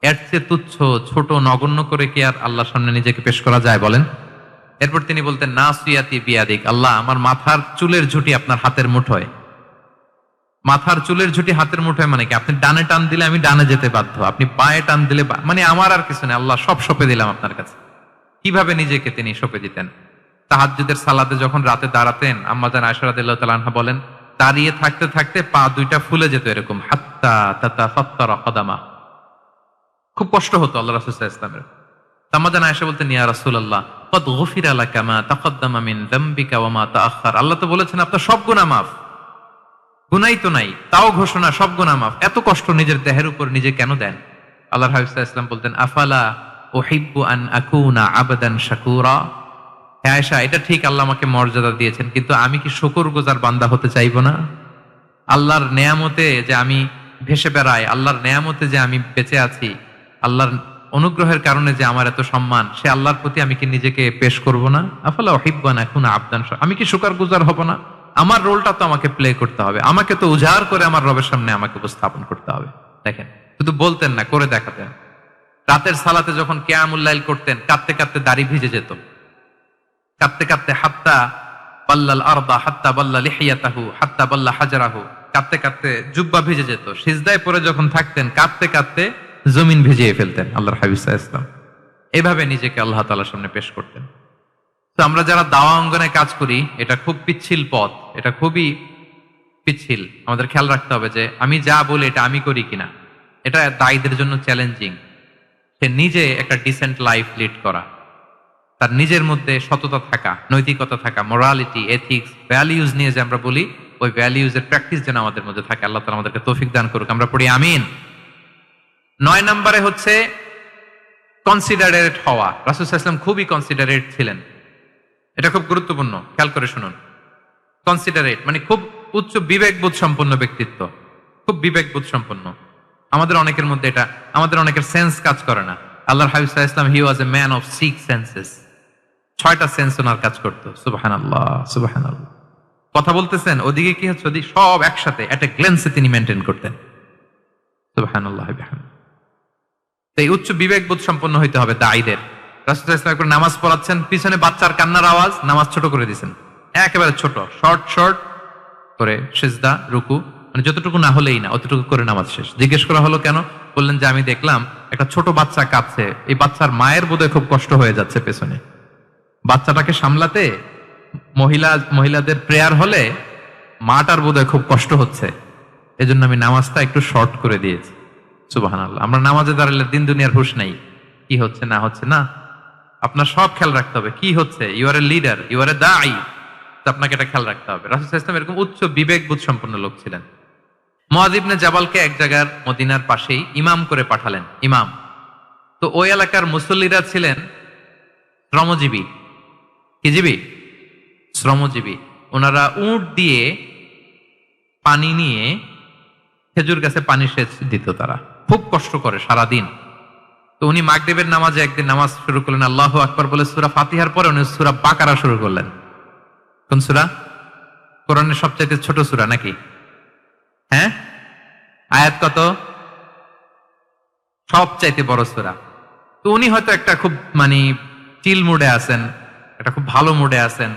এর চেয়ে তুচ্ছ, ছোট, নগণ্য করে কি আর আল্লাহর সামনে নিজেকে পেশ করা যায় বলেন? এরপর তিনি বলতেন, নাসিয়াতি বিয়াদিক, আল্লাহ আমার মাথার চুলের ঝুঁটি আপনার হাতের মুঠোয়। মাথার চুলের ঝুঁটি হাতের মুঠোয় মানে কি? আপনি ডানে টান দিলে আমি ডানে যেতে বাধ্য, আপনি বাঁয়ে টান দিলে মানে আমার আর কিছু নেই, আল্লাহ সব সঁপে দিলাম আপনার কাছে। কিভাবে নিজেকে তিনি সঁপে দিতেন? তাহাজ্জুদের সালাতে যখন রাতে দাঁড়াতেন, আম্মা জান আয়েশা রাদিয়াল্লাহু তাআলা আনহা বলেন, দাঁড়িয়ে থাকতে থাকতে পা দুইটা ফুলে যেত এরকম, হাত্তা তাতাফাত্তারা কদামা, খুব কষ্ট হতো আল্লাহ রাসূল সাল্লাল্লাহু আলাইহি ওয়াসাল্লামের। আম্মা জান আয়েশা বলতেন, ইয়া রাসূলুল্লাহ ক্বাদ গুফিরা লাকা মা তাকদ্দামা মিন যামবিকা ওয়া মা তাআখার, আল্লাহ তো বলেছেন আপনার সব গুনাহ মাফ, গুনাই তো নাই, তাও ঘোষণা সব গুনাহ মাফ, এত কষ্ট নিজের দেহের উপর নিজে কেন দেন? আল্লাহর হাবিব সাল্লাল্লাহু আলাইহি ওয়াসাল্লাম বলতেন, আফালা উহিব্বু আন আকুনা আবদান শাকুরা, হে আয়েশা এটা ঠিক আল্লাহ আমাকে মর্যাদা দিয়েছেন, কিন্তু আমি কি শুকরগুজার বান্দা হতে চাইবো না? আল্লাহর নেয়ামতে যে আমি ভেসে বেড়াই, আল্লাহর নেয়ামতে যে আমি বেঁচে আছি, আল্লাহর অনুগ্রহের কারণে যে আমার এত সম্মান, সে আল্লাহর প্রতি আমি কি নিজেকে পেশ করব না? আফালা উহিব্বু আন আকুনা আবদান, আমি কি শুকরগুজার হব না? আমার রোলটা তো আমাকে প্লে করতে হবে, আমাকে তো উজাড় করে আমার রবের সামনে আমাকে উপস্থাপন করতে হবে। দেখেন, শুধু বলতেন না, করে দেখাতেন। রাতের সালাতে যখন কিয়ামুল লাইল করতেন, কাঁদতে কাঁদতে দাড়ি ভিজে যেত, কাঁদতে কাঁদতে হাত্তা বাল্লাল আরদা হাত্তা বাল্লা লিহিয়াতাহু হাত্তা বাল্লা হাজারাহু, কাঁদতে কাঁদতে জুব্বা ভিজে যেত। সিজদায় পড়ে যখন থাকতেন কাঁদতে কাঁদতে জমিন ভিজিয়ে ফেলতেন আল্লাহর হাবিব সাল্লাল্লাহু আলাইহি ওয়াসাল্লাম। এভাবে নিজেকে আল্লাহ তাআলার সামনে পেশ করতেন। তো আমরা যারা দাওয়া অঙ্গনে কাজ করি, এটা খুব পিচ্ছিল পথ, এটা খুবই পিচ্ছিল। আমাদের খেয়াল রাখতে হবে যে আমি যা বলি এটা আমি করি কিনা। এটা দায়ীদের জন্য চ্যালেঞ্জিং। সে নিজে একটা ডিসেন্ট লাইফ লিড করা, তার নিজের মধ্যে সততা থাকা, নৈতিকতা থাকা, মোরালিটি, এথিক্স, ভ্যালিউজ নিয়ে যে আমরা বলি, ওই ভ্যালিউজ এর প্র্যাকটিস যেন আমাদের মধ্যে থাকে। আল্লাহ তাআলা আমাদেরকে তৌফিক দান করুক, আমরা পড়ি আমিন। 9 নম্বরে হচ্ছে কনসিডারেট হওয়া। রাসূল সাল্লাল্লাহু আলাইহি ওয়াসাল্লাম খুবই কনসিডারেট ছিলেন, এটা খুব গুরুত্বপূর্ণ, খেয়াল করে শুনুন। কনসিডারেট, মানে খুব উচ্চ বিবেকবোধ সম্পন্ন ব্যক্তিত্ব, খুব বিবেকবোধ সম্পন্ন। আমাদের অনেকের মধ্যে এটা, আমাদের অনেকের সেন্স কাজ করে না। আল্লাহর হাবিব সাল্লাল্লাহু আলাইহি ওয়াসাল্লাম, he was a man of 6 senses. 6টা সেন্স ওনার কাজ করতো। সুবহানাল্লাহ, সুবহানাল্লাহ। কথা বলতেছেন, ওদিকে কি হচ্ছে, ওদিকে সব একসাথে এট এ গ্ল্যান্সে তিনি মেনটেন করতেন। সুবহানাল্লাহ বিহামদিহি। এই উচ্চ বিবেকবোধ সম্পন্ন হইতে হবে দায়ীদের। রাসূল সাল্লাল্লাহু আলাইহি ওয়াসাল্লাম একবার নামাজ পড়াচ্ছেন, পিছনে বাচ্চার কান্নার আওয়াজ, নামাজ ছোট করে দিয়েছেন, একেবারে ছোট, শর্ট করে সিজদা, রুকু, মানে যতটুকু না হলেই না, অতটুকু করে নামাজ শেষ। জিজ্ঞেস করা হলো কেন? বললেন যে আমি দেখলাম একটা ছোট বাচ্চা কাঁদছে, এই বাচ্চার মায়ের বোধহয় খুব কষ্ট হয়ে যাচ্ছে পেছনে, বাচ্চাটাকে সামলাতে মহিলাদের প্রেয়ার হলে মাটার বোধহয় খুব কষ্ট হচ্ছে, এজন্য আমি নামাজটা একটু শর্ট করে দিয়েছি। সুবহানাল্লাহ। আমরা নামাজে দাঁড়ালে দিন দুনিয়ার হুঁশ নাই, কি হচ্ছে না হচ্ছে, না, আপনার সব খেয়াল রাখতে হবে। কি হচ্ছে, you are a leader, you are a দাঈ, আপনাকে এটা খেয়াল রাখতে হবে। রাসূল সাল্লাল্লাহু আলাইহি ওয়াসাল্লাম এরকম উচ্চ বিবেকবোধ সম্পন্ন লোক ছিলেন। মুআয ইবনে জাবালকে এক জায়গার মদিনার পাশেই ইমাম করে পাঠালেন, ইমাম। তো ওই এলাকার মুসল্লিরা ছিলেন শ্রমজীবী। কি জীবী? শ্রমজীবী। ওনারা উট দিয়ে পানি নিয়ে খেজুর গাছে পানি সেচ দিত, তারা খুব কষ্ট করে সারাদিন। তো উনি মাগরিবের নামাজে একদিন নামাজ শুরু করলেন, আল্লাহু আকবার বলে সূরা ফাতিহার পরে উনি সূরা বাকারা শুরু করলেন। কোন সূরা? কোরআনের সবচাইতে ছোট সূরা নাকি? হ্যাঁ, আয়াত কত? সবচাইতে বড় সূরা। তো উনি হয়তো একটা খুব মানে চিল মুডে আছেন, একটা খুব ভালো মুডে আছেন,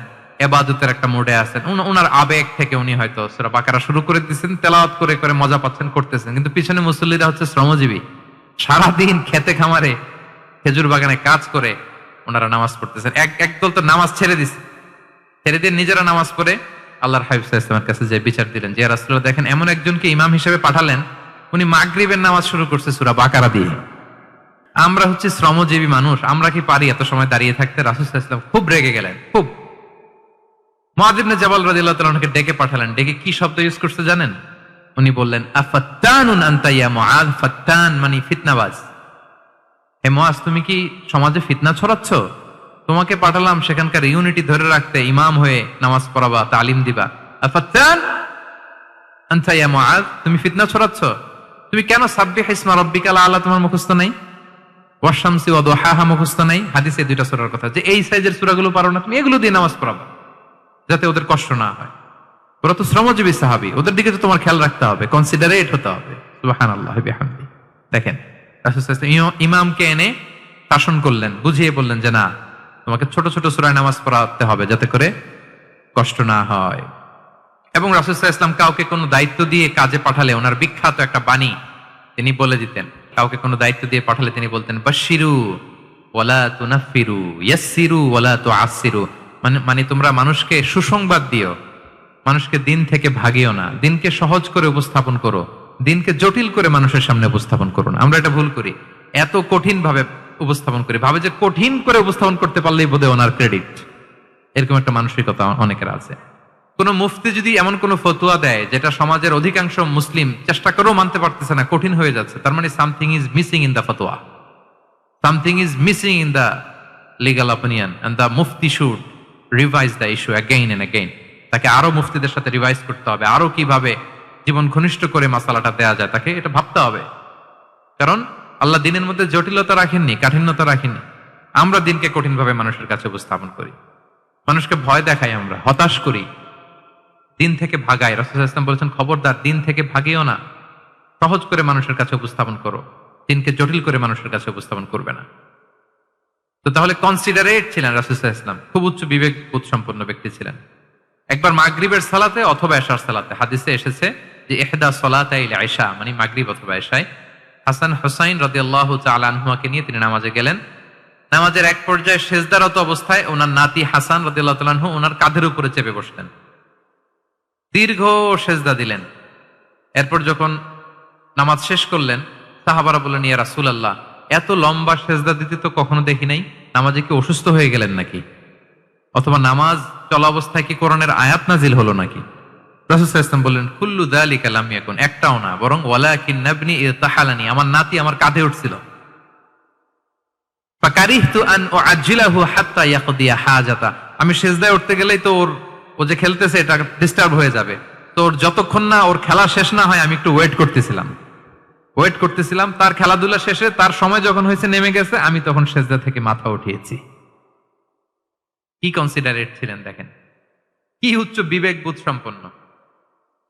ইবাদতের একটা মুডে আছেন, ওনার আবেগ থেকে উনি হয়তো সূরা বাকারা শুরু করে দিয়েছেন, তেলাওয়াত করে করে মজা পাচ্ছেন, করতেছেন। কিন্তু পিছনে মুসল্লিরা হচ্ছে শ্রমজীবী, সারাদিন খেতে খামারে খেজুর বাগানে কাজ করে ওনারা নামাজ পড়তেছেন। একদল তো নামাজ ছেড়ে দিছে, ছেড়ে দিয়ে নিজেরা নামাজ পড়ে আল্লাহর হাবিব সাল্লাল্লাহু আলাইহি ওয়াসাল্লামের কাছে যে বিচার দিলেন যে, ইয়া রাসূলুল্লাহ, দেখেন এমন একজনকে ইমাম হিসেবে পাঠালেন, উনি মাগরিবের নামাজ শুরু করছে সূরা বাকারা দিয়ে। আমরা হচ্ছে শ্রমজীবী মানুষ, আমরা কি পারি এত সময় দাঁড়িয়ে থাকতে? রাসূল সাল্লাল্লাহু আলাইহি ওয়াসাল্লাম খুব রেগে গেলেন, খুব। মুআয ইবনে জাবাল রাদিয়াল্লাহু তাআলা ওনাকে ডেকে পাঠালেন। ডেকে কি শব্দ ইউজ করতে জানেন? উনি বললেন, আফাত্তানুন আনতা ইয়া মুআয। ফাত্তান মানে ফিতনাবাজ। হে মুআয, তুমি কি সমাজে ফিতনা ছড়াচ্ছ? তোমাকে পাঠালাম সেখানকার ইউনিটি ধরে রাখতে, ইমাম হয়ে নামাজ পড়াবা, তালিম দিবা। আফাত্তান আনতা ইয়া মুআয, তুমি ফিতনা ছড়াচ্ছ? তুমি কেন সাব্বিহ ইসমা রাব্বিকাল আলা তোমার মুখস্থ নাই? ওয়াশ-শামসি ওয়া দুহাহা মুখস্থ নাই? হাদিসে দুইটা সূরার কথা, যে এই সাইজের সূরাগুলো পারো না তুমি, এগুলো দিয়ে নামাজ পড়াবা যাতে ওদের কষ্ট না হয়। ওরা তো শ্রমজীবী সাহাবী, ওদের দিকে তো তোমার খেয়াল রাখতে হবে, কনসিডারেট হতে হবে। সুবহানাল্লাহ বিহামদিহি। দেখেন রাসূল সাল্লাল্লাহু আলাইহি ওয়াসাল্লাম ইমামকে এনে শাসন করলেন, বুঝিয়ে বললেন যে না, তোমাকে ছোট ছোট সূরায় নামাজ পড়াতে হবে যাতে করে কষ্ট না হয়। এবং রাসূল সাল্লাল্লাহু আলাইহি ওয়াসাল্লাম কাউকে কোনো দায়িত্ব দিয়ে কাজে পাঠালে ওনার বিখ্যাত একটা বাণী তিনি বলে দিতেন। কাউকে কোনো দায়িত্ব দিয়ে পাঠালে তিনি বলতেন, বাশশিরু ওয়ালা তুনাফিরু, ইয়াসসিরু ওয়ালা তুআসসিরু। মানে তোমরা মানুষকে সুসংবাদ দিও, মানুষকে দিন থেকে ভাগিও না, দিনকে সহজ করে উপস্থাপন করো, দিনকে জটিল করে মানুষের সামনে উপস্থাপন করো না। আমরা এটা ভুল করি, এত কঠিন ভাবে উপস্থাপন করি, ভাবে যে কঠিন করে উপস্থাপন করতে পারলেই বোধহয় ওনার ক্রেডিট। এরকম একটা মানসিকতা অনেকের আছে। কোন মুফতি যদি এমন কোন ফতোয়া দেয় যেটা সমাজের অধিকাংশ মুসলিম চেষ্টা করেও মানতে পারতেছে না, কঠিন হয়ে যাচ্ছে, তার মানে something is missing in the ফতোয়া, something is missing in the legal opinion, and the মুফতি should revise the issue again and again. তাকে আরো মুফতিদের সাথে রিভাইজ করতে হবে, আরো কিভাবে জীবন ঘনিষ্ঠ করে মাসালাটা দেয়া যায়, তাকে এটা ভাবতে হবে। কারণ আল্লাহ দিনের মধ্যে জটিলতা রাখেননি, কাঠিন্যতা রাখেননি। আমরা দিনকে কঠিন ভাবে মানুষের কাছে উপস্থাপন করি, মানুষকে ভয় দেখাই, আমরা হতাশ করি, দিন থেকে ভাগাই। রাসূল সাল্লাল্লাহু আলাইহি ওয়াসাল্লাম বলেছেন, খবরদার দিন থেকে ভাগিও না, সহজ করে মানুষের কাছে উপস্থাপন করো, দিনকে জটিল করে মানুষের কাছে উপস্থাপন করবে না। তো তাহলে কনসিডারেট ছিলেন রাসূল সাল্লাল্লাহু আলাইহি ওয়াসাল্লাম, খুব উচ্চ বিবেকবোধ সম্পন্ন ব্যক্তি ছিলেন। একবার মাগরিবের সালাতে অথবা এশার সালাতে হাদিসে এসেছে যে ইহদা সালাতাইল ইশা, মানে মাগরিব অথবা এশায়, হাসান হুসাইন রাদিয়াল্লাহু তাআলা আনহুমাকে নিয়ে তিনি নামাজে গেলেন। নামাজের এক পর্যায়ে সেজদারত অবস্থায় ওনার নাতি হাসান রাদিয়াল্লাহু তাআলা আনহু ওনার কাঁধের উপরে চেপে বসলেন, দীর্ঘ সেজদা দিলেন। এরপর যখন নামাজ শেষ করলেন, সাহাবারা বললেন, ইয়া রাসূলুল্লাহ, এত লম্বা সেজদা দিতে তো কখনো দেখি নাই, নামাজে কি অসুস্থ হয়ে গেলেন নাকি? অথবা নামাজ চলা অবস্থায় কি কোরআনের আয়াত নাজিল হলো নাকি? রাসূল সাল্লাল্লাহু আলাইহি ওয়াসাল্লাম বললেন, কুল্লু যালিকা লাম ইয়াকুন, একটাও না, বরং ওয়ালাকিন নাবনি ইতাহালানি, আমার নাতি আমার কাঁধে উঠছিল। ফাকারিহতু আন উআজ্জিলাহু হাত্তা ইয়াকদিয়া হাজাতা, আমি সেজদায় উঠতে গেলেই তো ওর ও যে খেলতেছে এটা ডিস্টার্ব হয়ে যাবে, তো ওর যতক্ষণ না ওর খেলা শেষ না হয় আমি একটু ওয়েট করতেছিলাম। তার খেলাধুলা শেষে তার সময় যখন হয়েছে নেমে গেছে, আমি তখন সেজদা থেকে মাথা উঠিয়েছি। কি কনসিডারেট ছিলেন দেখেন, কি উচ্চ বিবেক বোধ সম্পন্ন,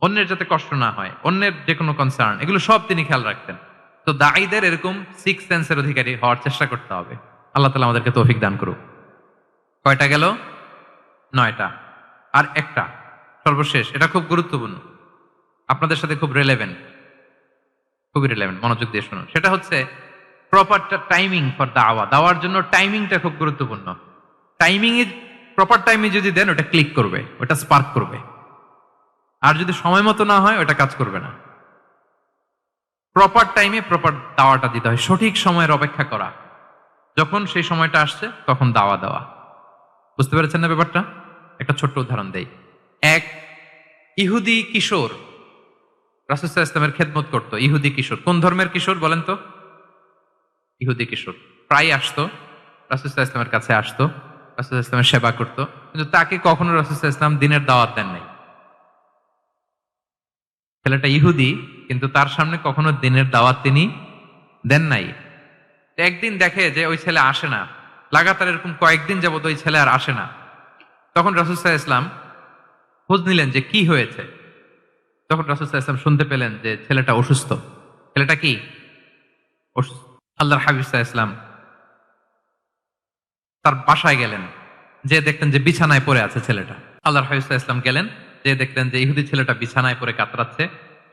অন্যের যাতে কষ্ট না হয়, অন্যের যে কোনো কনসার্ন, এগুলো সব তিনি খেয়াল রাখতেন। তো দাঈদের এরকম সিক্স সেন্সের অধিকারী হওয়ার চেষ্টা করতে হবে। আল্লাহ তাআলা আমাদেরকে তৌফিক দান করুক। কয়টা গেল? 9টা। আর একটা সর্বশেষ, এটা খুব গুরুত্বপূর্ণ, আপনাদের সাথে খুবই রিলেভেন্ট, মনোযোগ দিয়ে শুনুন। সেটা হচ্ছে প্রপার টাইমিং ফর দাওয়া। দাওয়ার জন্য টাইমিংটা খুব গুরুত্বপূর্ণ। টাইমিং ইজ প্রপার টাইমে যদি দেন, ওটা ক্লিক করবে, ওটা স্পার্ক করবে। আর যদি সময় মতো না হয়, ওটা কাজ করবে না। প্রপার টাইমে প্রপার দাওয়াটা দিতে হয়, সঠিক সময়ের অপেক্ষা করা, যখন সেই সময়টা আসছে তখন দাওয়া দেওয়া। বুঝতে পেরেছেন না ব্যাপারটা? একটা ছোট্ট উদাহরণ দেই। এক ইহুদি কিশোর রাসূল সাল্লাল্লাহু আলাইহি ওয়াসাল্লামের খেদমত করতো। ইহুদি কিশোর, কোন ধর্মের কিশোর বলেন তো? ইহুদি কিশোর। প্রায় আসতো রাসূল সাল্লাল্লাহু আলাইহি ওয়াসাল্লামের কাছে, আসতো রাসূল সাল্লাল্লাহু আলাইহি ওয়াসাল্লামের সেবা করতো, কিন্তু তাকে কখনো রাসূল সাল্লাল্লাহু আলাইহি ওয়াসাল্লাম দিনের দাওয়াত দেন নাই। ছেলেটা ইহুদি, কিন্তু তার সামনে কখনো দিনের দাওয়াত তিনি দেন নাই। একদিন দেখে যে ওই ছেলে আসে না, লাগাতার এরকম কয়েকদিন যাবত ওই ছেলে আর আসে না। তখন রাসূল সাল্লাল্লাহু আলাইহি ওয়াসাল্লাম খোঁজ নিলেন যে কি হয়েছে। তখন রাসূল সাল্লাল্লাহু আলাইহি ওয়াসাল্লাম শুনতে পেলেন যে ছেলেটা অসুস্থ। ছেলেটা কি অসুস্থ। আল্লাহর হাবিব সাল্লাল্লাহু আলাইহি ওয়াসাল্লাম তার বাসায় গেলেন, যে দেখলেন যে বিছানায় পড়ে আছে ছেলেটা। আল্লাহর হাবিব সাল্লাল্লাহু আলাইহি ওয়াসাল্লাম গেলেন, যে দেখলেন যে ইহুদি ছেলেটা বিছানায় পড়ে কাতরাচ্ছে,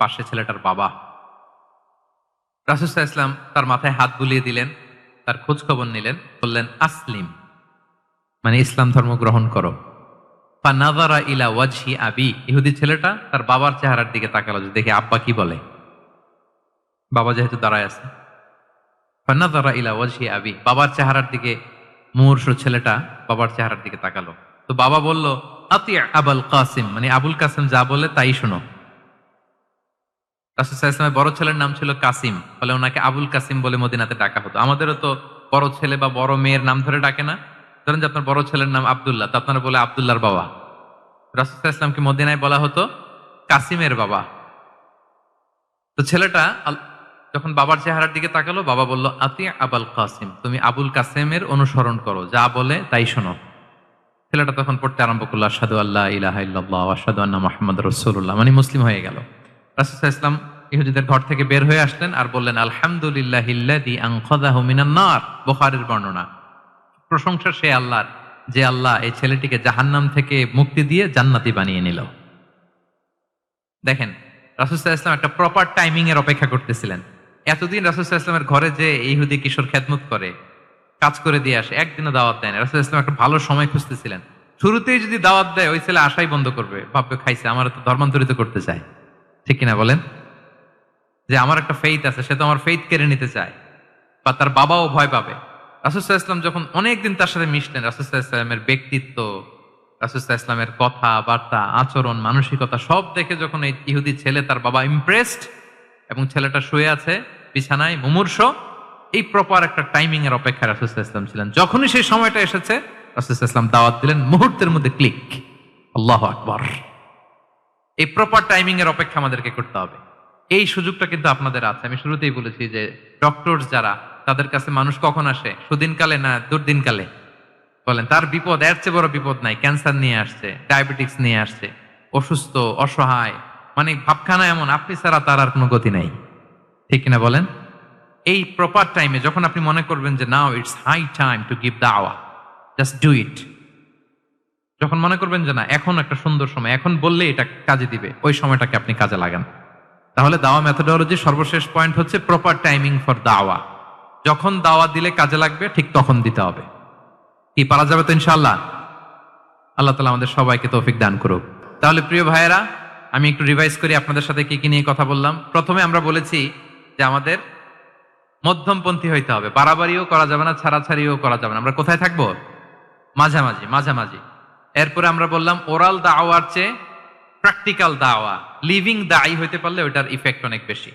পাশে ছেলেটার বাবা। রাসূল সাল্লাল্লাহু আলাইহি ওয়াসাল্লাম তার মাথায় হাত বুলিয়ে দিলেন, তার খোঁজ খবর নিলেন, বললেন আসলিম, মানে ইসলাম ধর্ম গ্রহণ করো। ফানাযারা ইলা ওয়াজহি আবি, ইহুদি ছেলেটা তার বাবার চেহারার দিকে তাকালো যে দেখে আব্বা কি বলে। বাবা যেহেতু দাঁড়ায় আছে, ফানাযারা ইলা ওয়াজহি আবি, বাবার চেহারার দিকে মুমূর্ষু ছেলেটা বাবার চেহারার দিকে তাকালো। তো বাবা বলল আতি আবুল কাসিম, মানে আবুল কাসিম যা বলে তাই শোনো। রাসূল সাল্লাল্লাহু আলাইহি ওয়াসাল্লামের বড় ছেলের নাম ছিল কাসিম, ফলে ওনাকে আবুল কাসিম বলে মদিনাতে ডাকা হতো। আমাদেরও তো বড় ছেলে বা বড় মেয়ের নাম ধরে ডাকে না? ধরেন যে আপনার বড় ছেলের নাম আব্দুল্লাহ, তো আপনারা বলে আব্দুল্লাহর বাবা। রাসূল সাল্লাল্লাহু আলাইহি ওয়াসাল্লামকে মদিনায় বলা হতো কাসিমের বাবা। তো ছেলেটা যখন বাবার চেহারার দিকে তাকালো, বাবা বলল আতি আবুল কাসিম, তুমি আবুল কাসিমের অনুসরণ করো, যা বলে তাই শোনো। ছেলেটা তখন পড়তে আরম্ভ করলো আশহাদু আল্লা ইলাহা ইল্লাল্লাহ ওয়া আশহাদু আন্না মুহাম্মাদুর রাসূলুল্লাহ, মানে মুসলিম হয়ে গেল। রাসূল সাল্লাল্লাহু আলাইহি ওয়াসাল্লাম ইহুদিদের ঘর থেকে বের হয়ে আসলেন আর বললেন আলহামদুলিল্লাহিল্লাযী আনকাযাহু মিনান নার, বুখারীর বর্ণনা। প্রশংসা সে আল্লাহর, যে আল্লাহ এই ছেলেটিকে জাহান্নাম থেকে মুক্তি দিয়ে জান্নাতি বানিয়ে নিল। দেখেন, রাসূল সাল্লাল্লাহু আলাইহি ওয়াসাল্লাম একটা প্রপার টাইমিং এর অপেক্ষা করতেছিলেন। এতদিন রাসূল সাল্লাল্লাহু আলাইহি ওয়াসাল্লামের ঘরে যে ইহুদি কিশোর খেদমত করে, কাজ করে দিয়ে আসে, একদিনও দাওয়াত দেয় না। রাসূল সাল্লাল্লাহু আলাইহি ওয়াসাল্লাম একটা ভালো সময় খুঁজতেছিলেন। শুরুতেই যদি দাওয়াত দেয়, ওই ছেলে আশাই বন্ধ করবে, ভাববে খাইছে, আমার তো ধর্মান্তরিত করতে চায়। ঠিক কিনা বলেন? যে আমার একটা ফেইথ আছে, সে তো আমার ফেইথ কেড়ে নিতে চায়, বা তার বাবাও ভয় পাবে। রাসূল সাল্লাল্লাহু আলাইহি ওয়াসাল্লাম যখন অনেকদিন তার সাথে মিশলেন, রাসূল সাল্লাল্লাহু আলাইহি ওয়াসাল্লামের ব্যক্তিত্ব, রাসূল সাল্লাল্লাহু আলাইহি ওয়াসাল্লামের কথাবার্তা, আচরণ, মানসিকতা সব দেখে যখন এই ইহুদি ছেলে, তার বাবা ইমপ্রেসড, এবং ছেলেটা শুয়ে আছে বিছানায় মুমূর্ষ, এই প্রপার একটা টাইমিং এর অপেক্ষায় রাসূল সাল্লাল্লাহু আলাইহি ওয়াসাল্লাম ছিলেন। যখনই সেই সময়টা এসেছে, রাসূল সাল্লাল্লাহু আলাইহি ওয়াসাল্লাম দাওয়াত দিলেন, মুহূর্তের মধ্যে ক্লিক। আল্লাহু আকবার। এই প্রপার টাইমিং এর অপেক্ষা আমাদেরকে করতে হবে। এই সুযোগটা কিন্তু আপনাদের আছে। আমি শুরুতেই বলেছি যে ডক্টর যারা, তাদের কাছে মানুষ কখন আসে? সুদিনকালে না দুর্দিনকালে? বলেন, তার বিপদ এর চেয়ে বড় বিপদ নাই। ক্যান্সার নিয়ে আসছে, ডায়াবেটিক্স নিয়ে আসছে, অসুস্থ, অসহায়, মানে ভাবখানা এমন, আপনি ছাড়া তার আর কোনো গতি নাই। ঠিক কিনা বলেন? এই প্রপার টাইমে যখন আপনি মনে করবেন যে now it's high time to give দাওয়া, জাস্ট ডু ইট। যখন মনে করবেন যে না, এখন একটা সুন্দর সময়, এখন বললে এটা কাজে দিবে, ওই সময়টাকে আপনি কাজে লাগান। তাহলে দাওয়া মেথোডোলজি সর্বশেষ পয়েন্ট হচ্ছে প্রপার টাইমিং ফর দাওয়া। যখন দাওয়া দিলে কাজে লাগবে, ঠিক তখন দিতে হবে। কি পারা যাবে তো ইনশাআল্লাহ? আল্লাহ তাআলা আমাদের সবাইকে তৌফিক দান করুক। তাহলে প্রিয় ভাইয়েরা, আমি একটু রিভাইজ করি আপনাদের সাথে কি কি নিয়ে কথা বললাম। প্রথমে আমরা বলেছি যে আমাদের মধ্যমপন্থী হইতে হবে, বাড়াবাড়িও করা যাবে না, ছাড়াছাড়িও করা যাবে না। আমরা কোথায় থাকবো? মাঝামাঝি। এরপরে আমরা বললাম ওরাল দাওয়ার চেয়ে প্র্যাকটিক্যাল দাওয়া, লিভিং দায়ী হইতে পারলে ওইটার ইফেক্ট অনেক বেশি।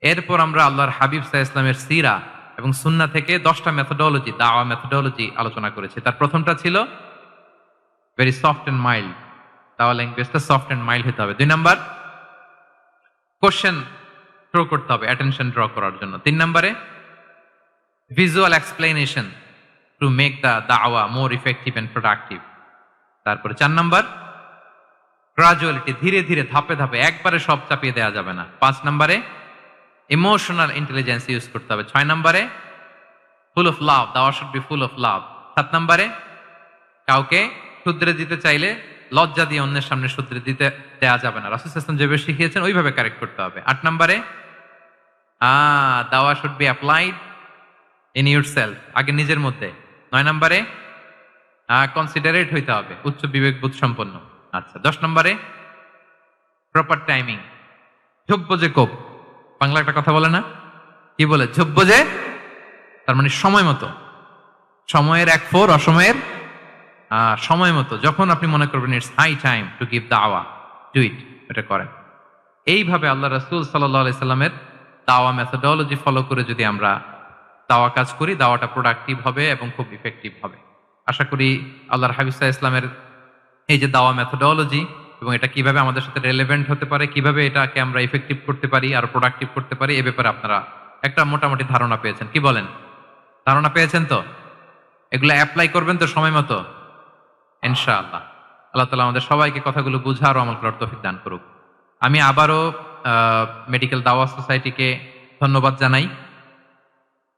এরপর আমরা আল্লাহর হাবিব সাল্লাল্লাহু আলাইহি ওয়াসাল্লামের সিরা এবং সুন্নাহ থেকে 10টা মেথোডোলজি, দাওয়া মেথোডোলজি আলোচনা করেছি। তার প্রথমটা ছিল ভেরি সফট এন্ড মাইল্ড, দাওয়া ল্যাঙ্গুয়েজটা সফট এন্ড মাইল্ড হতে হবে। 2 নাম্বার, কোশ্চেন থ্রো করতে হবে অ্যাটেনশন ড্র করার জন্য। 3 নম্বরে, visual explanation to make the দাওয়া মোর ইফেক্টিভ এন্ড প্রোডাক্টিভ। তারপরে 4 নাম্বার, গ্রাজুয়ালিটি, ধীরে ধীরে ধাপে ধাপে, একবারে সব চাপিয়ে দেওয়া যাবে না। 5 নম্বরে, ইমোশনাল ইন্টেলিজেন্স ইউজ করতে হবে। 6 নম্বরে, ফুল অফ লাভ, দাওয়া should be full of love. 7 নম্বরে, কাউকে শুধরে দিতে চাইলে লজ্জা দিয়ে অন্যের সামনে শুধরে দিতে দেওয়া যাবে না, রাসূল সাল্লাল্লাহু আলাইহি ওয়াসাল্লাম যেভাবে শিখিয়েছেন ওইভাবে কারেক্ট করতে হবে। 8 নম্বরে, দাওয়া should be applied in yourself, আগে নিজের মধ্যে। 9 নম্বরে, কনসিডারেট হইতে হবে, উচ্চ বিবেকবোধ সম্পন্ন। আচ্ছা, 10 নম্বরে, প্রপার টাইমিং, ঝোপ যে কোপ, বাংলা একটা কথা বলে না, কি বলে, ঝোপ যে, তার মানে সময় মতো, সময়ের 1/4, অসময়ের সময় মতো, যখন আপনি মনে করবেন it's high time to give দাওয়া, ডু ইট, এটা করেন। এইভাবে আল্লাহ রাসূল সাল্লাল্লাহু আলাইহি সাল্লামের দাওয়া মেথোডোলজি ফলো করে যদি আমরা দাওয়া কাজ করি, দাওয়াটা প্রোডাক্টিভ হবে এবং খুব ইফেক্টিভ হবে। আশা করি আল্লাহর হাবিব সাল্লাল্লাহু আলাইহি ইসলামের এই যে দাওয়া মেথোডোলজি এবং এটা কিভাবে আমাদের সাথে রেলেভেন্ট হতে পারে, কিভাবে এটাকে আমরা ইফেক্টিভ করতে পারি আর প্রোডাক্টিভ করতে পারি, এ ব্যাপারে আপনারা একটা মোটামুটি ধারণা পেয়েছেন। কি বলেন, ধারণা পেয়েছেন তো? এগুলো অ্যাপ্লাই করবেন তো সময় মতো ইনশাআল্লাহ। আল্লাহ তাআলা আমাদের সবাইকে কথাগুলো বুঝার ও আমল করার তৌফিক দান করুক। আমি আবারও মেডিকেল দাওয়া সোসাইটিকে ধন্যবাদ জানাই।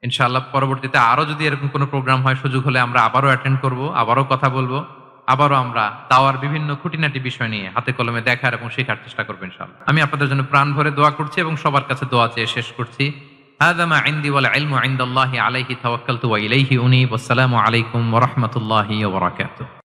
ইনশাআল্লাহ পরবর্তীতে আরো যদি এরকম কোনো প্রোগ্রাম হয়, সুযোগ হলে আমরা আবারও অ্যাটেন্ড করব, আবারও কথা বলবো, আবারও আমরা দাওয়ার বিভিন্ন খুঁটিনাটি বিষয় নিয়ে হাতে কলমে দেখার এবং শেখার চেষ্টা করবো ইনশাআল্লাহ। আমি আপনাদের জন্য প্রাণ ভরে দোয়া করছি এবং সবার কাছে দোয়া চেয়ে শেষ করছি। হাযা মা ইনদি ওয়াল ইলমু ইনদাল্লাহি আলাইহি তাওয়াক্কালতু ওয়া ইলাইহি উনীব। আসসালামু আলাইকুম ওয়া রাহমাতুল্লাহি ওয়া বারাকাতুহু।